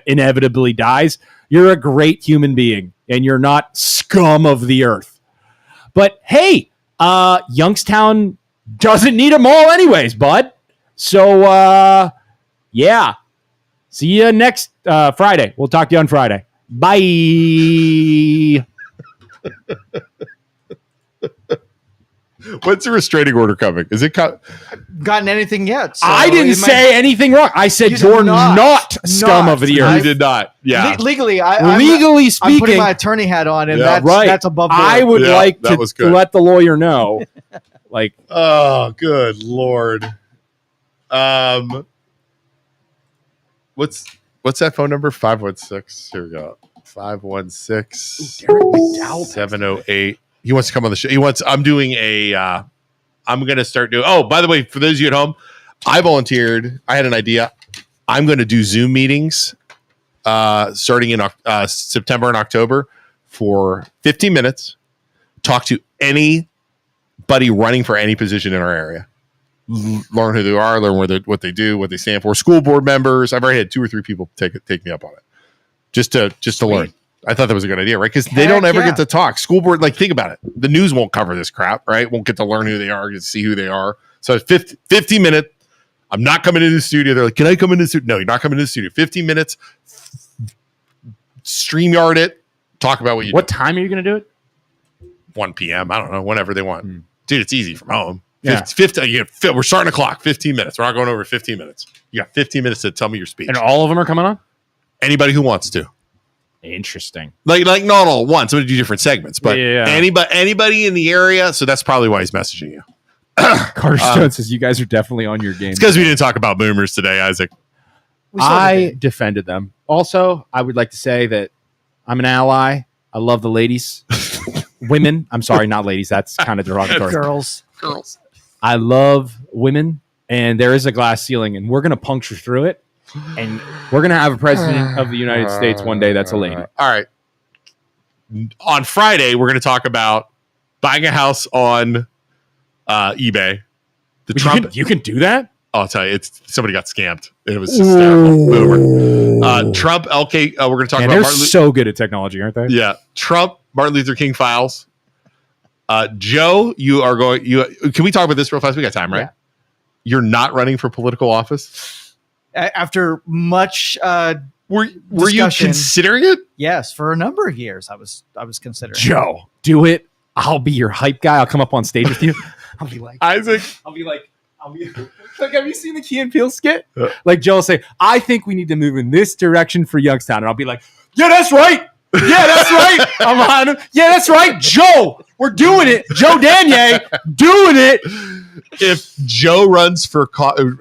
inevitably dies. You're a great human being, and you're not scum of the earth. But hey, Youngstown doesn't need a mall anyways, bud. So, yeah. See you next Friday. We'll talk to you on Friday. Bye. When's the restraining order coming? Is it Gotten anything yet? So I didn't it might- say anything wrong. I said You did you're not. not scum of the You earth. did not. Yeah. Legally, Legally I'm putting speaking, my attorney hat on, and Yeah. that's above board. I would Yeah, like that was to good. let the lawyer know. Like, Oh, good Lord. What's that phone number? 516. Here we go. 516-708. He wants to come on the show. I'm doing I'm going to start doing, by the way, for those of you at home, I volunteered. I had an idea. I'm going to do Zoom meetings starting in September and October for 15 minutes. Talk to anybody running for any position in our area. Learn who they are, learn what they do, what they stand for. School board members. I've already had 2 or 3 people take me up on it, just to learn. I thought that was a good idea, right? Because they don't ever get to talk. School board, think about it. The news won't cover this crap, right? Won't get to learn who they are, get to see who they are. So 15 minutes. I'm not coming into the studio. They're like, can I come into the studio? No, you're not coming into the studio. 15 minutes. StreamYard it. Talk about what you what do. time are you going to do it? 1 p.m. I don't know. Whenever they want. Dude, it's easy from home. Yeah. 50, we're starting a clock. 15 minutes. We're not going over 15 minutes. You got 15 minutes to tell me your speech. And all of them are coming on? Anybody who wants to. Interesting. Like not all at once. I'm going to do different segments, but Yeah. anybody in the area. So that's probably why he's messaging you. Carter Stone says you guys are definitely on your game. It's because we didn't talk about boomers today, Isaac. I defended them. Also, I would like to say that I'm an ally. I love the ladies. Women. I'm sorry, not ladies. That's kind of derogatory. Girls. Girls. I love women. and there is a glass ceiling, and we're going to puncture through it, and we're going to have a president of the United States one day that's a lady. All right. On Friday, we're going to talk about buying a house on eBay. You can do that? I'll tell you, somebody got scammed. It was hysterical. Boomer. Trump, LK. We're going to talk about. They're so good at technology, aren't they? Yeah. Trump, Martin Luther King files. Joe, you are going. Can we talk about this real fast? We got time, right? Yeah. You're not running for political office. After much were you discussion, considering it? Yes, for a number of years, I was considering. Joe, do it. I'll be your hype guy. I'll come up on stage with you. I'll be like Isaac. I'll be like, have you seen the Key and Peele skit? Like Joe will say, I think we need to move in this direction for Youngstown. And I'll be like, yeah, that's right. Yeah, that's right. I'm behind him. Yeah, that's right. Joe, we're doing it. Joe Danyi, doing it. If Joe runs for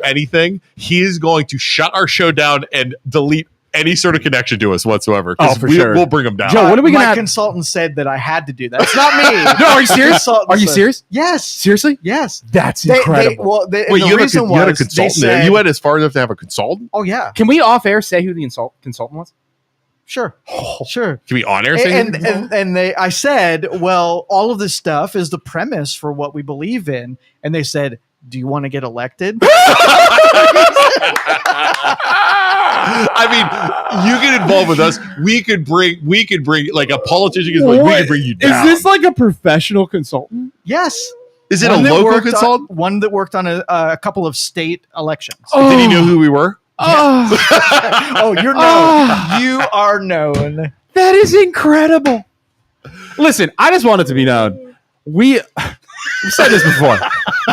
anything, he is going to shut our show down and delete any sort of connection to us whatsoever. Oh, for sure. We'll bring him down. Joe, what are we My consultant said that I had to do that. It's not me. No, are you serious? Are you serious? Yes. Seriously? Yes. That's incredible. Wait, you had a consultant there. You went as far enough to have a consultant? Oh, yeah. Can we off air say who the consultant was? Sure. Sure. Can we on air say and I said, well, all of this stuff is the premise for what we believe in. And they said, do you want to get elected? I mean, you get involved with us. We could bring like a politician. We could bring you down. Is this like a professional consultant? Yes. Is it a local consultant? One that worked on a couple of state elections. Oh. Did he know who we were? Oh, you're known. You are known. That is incredible. Listen, I just want it to be known. We've said this before.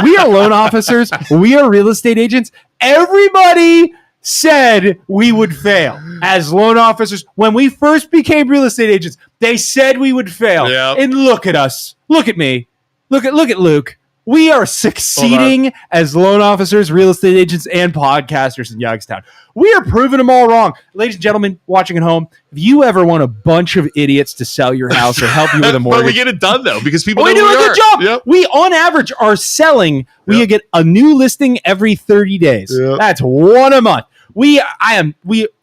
We are loan officers. We are real estate agents. Everybody said we would fail as loan officers. When we first became real estate agents, they said we would fail. Yep. And look at us. Look at me. Look at Luke. We are succeeding as loan officers, real estate agents, and podcasters in Youngstown. We are proving them all wrong. Ladies and gentlemen watching at home, if you ever want a bunch of idiots to sell your house or help you with a mortgage. But we get it done, though, because people we know do a good job. Yep. We, on average, are selling. We get a new listing every 30 days. Yep. That's one a month. I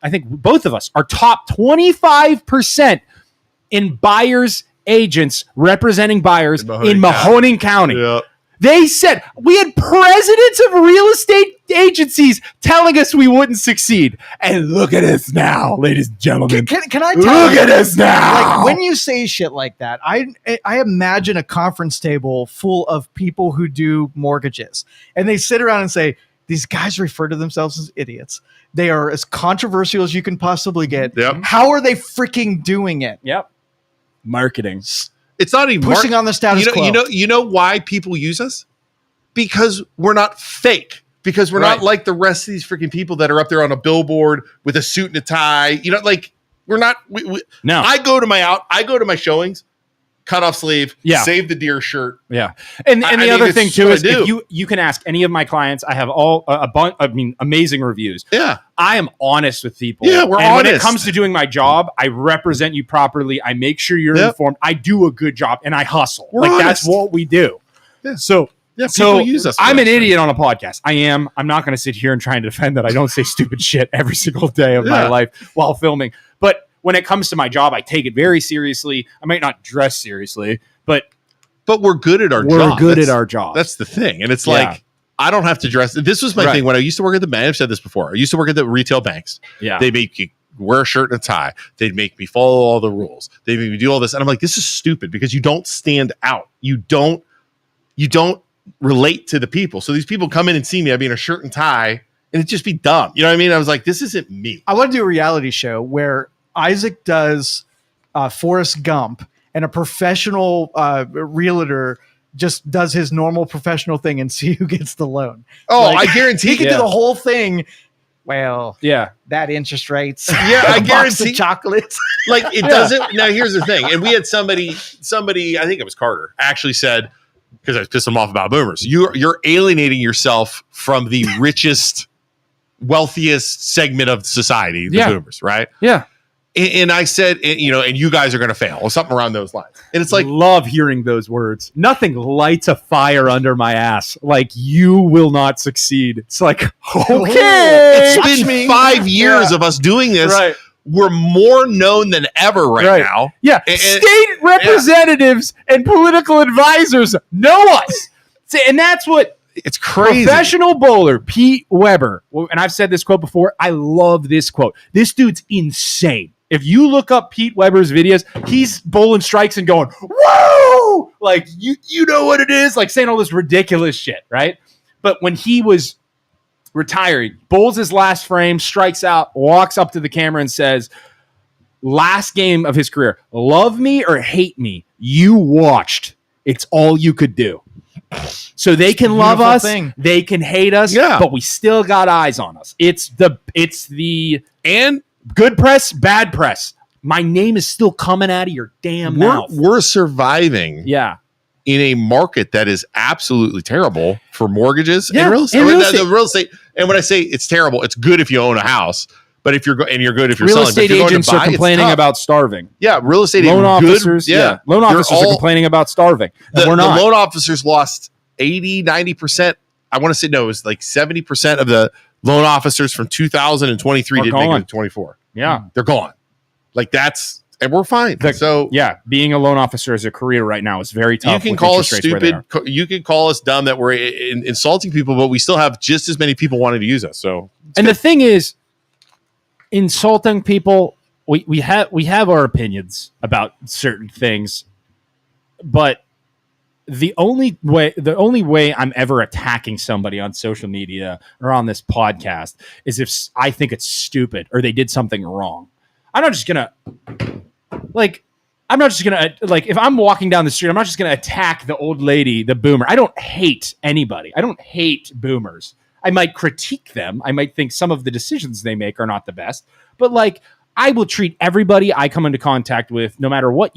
think both of us are top 25% in buyers agents representing buyers in Mahoning County. Yep. They said we had presidents of real estate agencies telling us we wouldn't succeed. And look at us now, ladies and gentlemen. Can I tell you? Look at us now. Like, when you say shit like that, I imagine a conference table full of people who do mortgages. And they sit around and say, these guys refer to themselves as idiots. They are as controversial as you can possibly get. Yep. How are they freaking doing it? Yep. Marketing. It's not even pushing on the status quo. You know why people use us? Because we're not fake. Because we're not like the rest of these freaking people that are up there on a billboard with a suit and a tie. You know, like we're not. No. I go to my showings, cut off sleeve, save the deer shirt. Yeah, and the other thing too is if you can ask any of my clients. I have all amazing reviews. Yeah, I am honest with people. Yeah, we're honest. When it comes to doing my job, I represent you properly. I make sure you're informed. I do a good job, and I hustle. We're honest. That's what we do. Yeah. So people use us. I'm an idiot on a podcast. I am. I'm not going to sit here and try and defend that I don't say stupid shit every single day of my life while filming. But when it comes to my job, I take it very seriously. I might not dress seriously, but we're good at our job. We're good at our job. That's the thing. And it's like, I don't have to dress. This was my thing when I used to work at the bank. I've said this before. I used to work at the retail banks. Yeah. They make you wear a shirt and a tie. They'd make me follow all the rules. They make me do all this. And I'm like, this is stupid because you don't stand out. You don't relate to the people. So these people come in and see me. I'd be in a shirt and tie and it'd just be dumb. You know what I mean? I was like, this isn't me. I want to do a reality show where Isaac does Forrest Gump and a professional realtor just does his normal professional thing and see who gets the loan. Oh, I guarantee he can do the whole thing. Well, that interest rates. Yeah, I guarantee chocolates. Like it doesn't. Now here's the thing. And we had somebody, I think it was Carter, actually said, because I pissed him off about boomers. You're alienating yourself from the richest, wealthiest segment of society, the boomers, right? Yeah. And I said, and you guys are going to fail or something around those lines. And it's like, love hearing those words. Nothing lights a fire under my ass like you will not succeed. It's like, okay. It's been 5 years of us doing this. Right. We're more known than ever right now. Yeah. State representatives and political advisors know us. And that's what it's crazy. Professional bowler Pete Weber, and I've said this quote before. I love this quote. This dude's insane. If you look up Pete Weber's videos, he's bowling strikes and going, whoa! Like, you know what it is? Like, saying all this ridiculous shit, right? But when he was retiring, bowls his last frame, strikes out, walks up to the camera and says, last game of his career, love me or hate me, you watched. It's all you could do. So they can love us, they can hate us, but we still got eyes on us. It's the and good press, bad press. My name is still coming out of your damn mouth. We're surviving. Yeah. In a market that is absolutely terrible for mortgages and real estate. The real estate. And when I say it's terrible, it's good if you own a house. But if you're good if you're real selling, estate agents are complaining about starving. Yeah, real estate loan officers. Loan officers are complaining about starving. We're not. The loan officers lost 80, 90%. I want to say no, it was like 70% of the loan officers from 2023 didn't make it to 24. Yeah, they're gone. Like and we're fine. Being a loan officer as a career right now is very tough. You can call us stupid. You can call us dumb that we're insulting people, but we still have just as many people wanting to use us. So, and the thing is, insulting people, we have our opinions about certain things, but the only way I'm ever attacking somebody on social media or on this podcast is if I think it's stupid or they did something wrong. I'm not just gonna if I'm walking down the street, I'm not just gonna attack the old lady, the boomer. I don't hate anybody. I don't hate boomers. I might critique them. I might think some of the decisions they make are not the best, but I will treat everybody I come into contact with, no matter what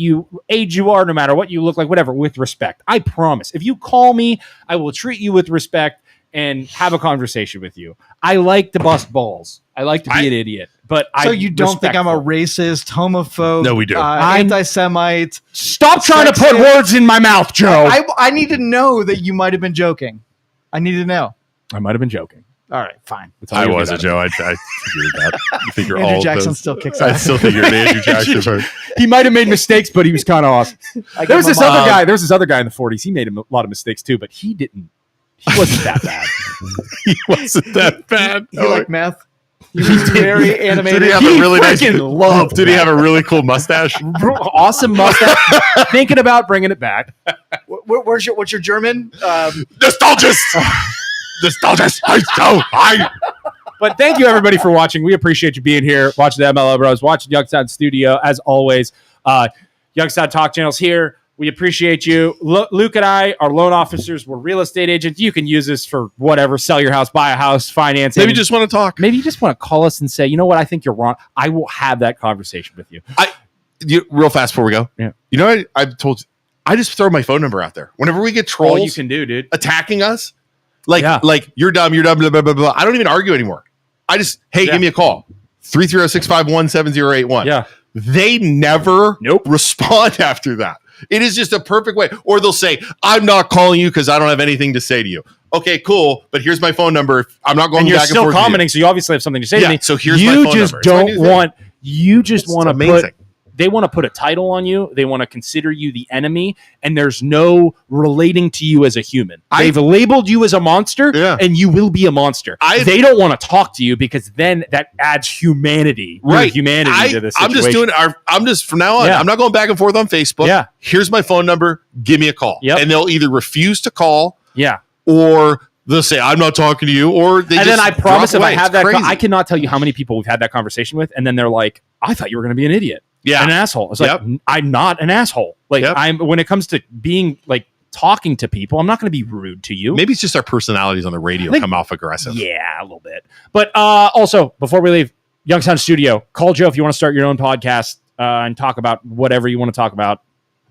age you are, no matter what you look like, whatever, with respect. I promise. If you call me, I will treat you with respect and have a conversation with you. I like to bust balls. I like to be an idiot, but you don't think I'm a racist, homophobe? No, we do. Anti-Semite. Stop trying to put words in my mouth, Joe. I need to know that you might have been joking. I need to know. I might have been joking. All right, fine. I wasn't, Joe. I figured that. I think you're Andrew all Jackson still kicks I ass. still think you're an Andrew Jackson. He might have made mistakes, but he was kind of awesome. There's this other guy in the 40s. He made a lot of mistakes too, but he didn't. He wasn't that bad. He wasn't that bad. You like meth? He was very animated. Did he have a really nice? Did he have a really cool mustache? Awesome mustache. Thinking about bringing it back. What's your German? Nostalgist. But thank you everybody for watching. We appreciate you being here, watching the MLO Bros, watching Youngstown Studio as always. Youngstown Talk Channel's here. We appreciate you. Luke and I are loan officers. We're real estate agents. You can use this for whatever. Sell your house, buy a house, finance. Maybe you just want to talk. Maybe you just want to call us and say, you know what? I think you're wrong. I will have that conversation with you. Real fast before we go. Yeah. You know what I've told you? I just throw my phone number out there. Whenever we get trolls all you can do, dude, attacking us, like you're dumb, blah, blah, blah, blah. I don't even argue anymore. I just, give me a call. 330-651-7081. Yeah. They never respond after that. It is just a perfect way. Or they'll say, I'm not calling you because I don't have anything to say to you. Okay, cool. But here's my phone number. I'm not going back and forth. And you're still commenting, so you obviously have something to say to me. So here's my phone number. You just want to put they want to put a title on you. They want to consider you the enemy, and there's no relating to you as a human. They've labeled you as a monster, and you will be a monster. They don't want to talk to you because then that adds humanity, to the situation. I'm just from now on. I'm not going back and forth on Facebook. Yeah. Here's my phone number. Give me a call. Yep. And they'll either refuse to call. Yeah. Or they'll say, I'm not talking to you. Or they then I promise if I have that, I cannot tell you how many people we've had that conversation with, and then they're like, I thought you were going to be an idiot. Yeah. An asshole. It's like, I'm not an asshole. Like when it comes to being like talking to people, I'm not going to be rude to you. Maybe it's just our personalities on the radio come off aggressive. Yeah, a little bit. But also, before we leave, Youngstown Studio, call Joe if you want to start your own podcast and talk about whatever you want to talk about.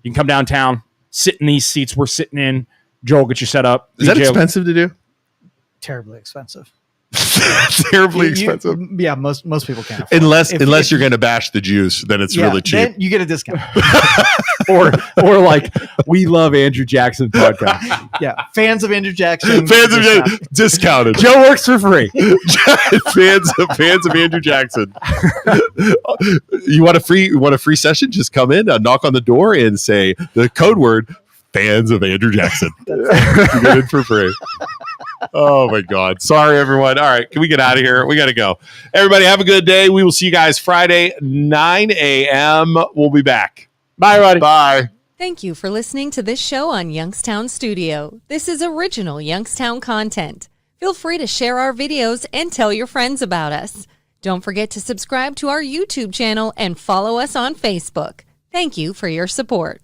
You can come downtown, sit in these seats we're sitting in. Joel, get you set up. Is that expensive to do? Terribly expensive. Terribly expensive. Yeah, most people can't. Afford Unless you're going to bash the Jews, then it's really cheap. Then you get a discount. or like we love Andrew Jackson podcast. Yeah, fans of Andrew Jackson. Fans of discounted. Joe works for free. fans of Andrew Jackson. You want a free session? Just come in, knock on the door, and say the code word "fans of Andrew Jackson." You get it for free. Oh my God. Sorry, everyone. All right. Can we get out of here? We got to go. Everybody have a good day. We will see you guys Friday, 9 a.m. We'll be back. Bye, everybody. Bye. Thank you for listening to this show on Youngstown Studio. This is original Youngstown content. Feel free to share our videos and tell your friends about us. Don't forget to subscribe to our YouTube channel and follow us on Facebook. Thank you for your support.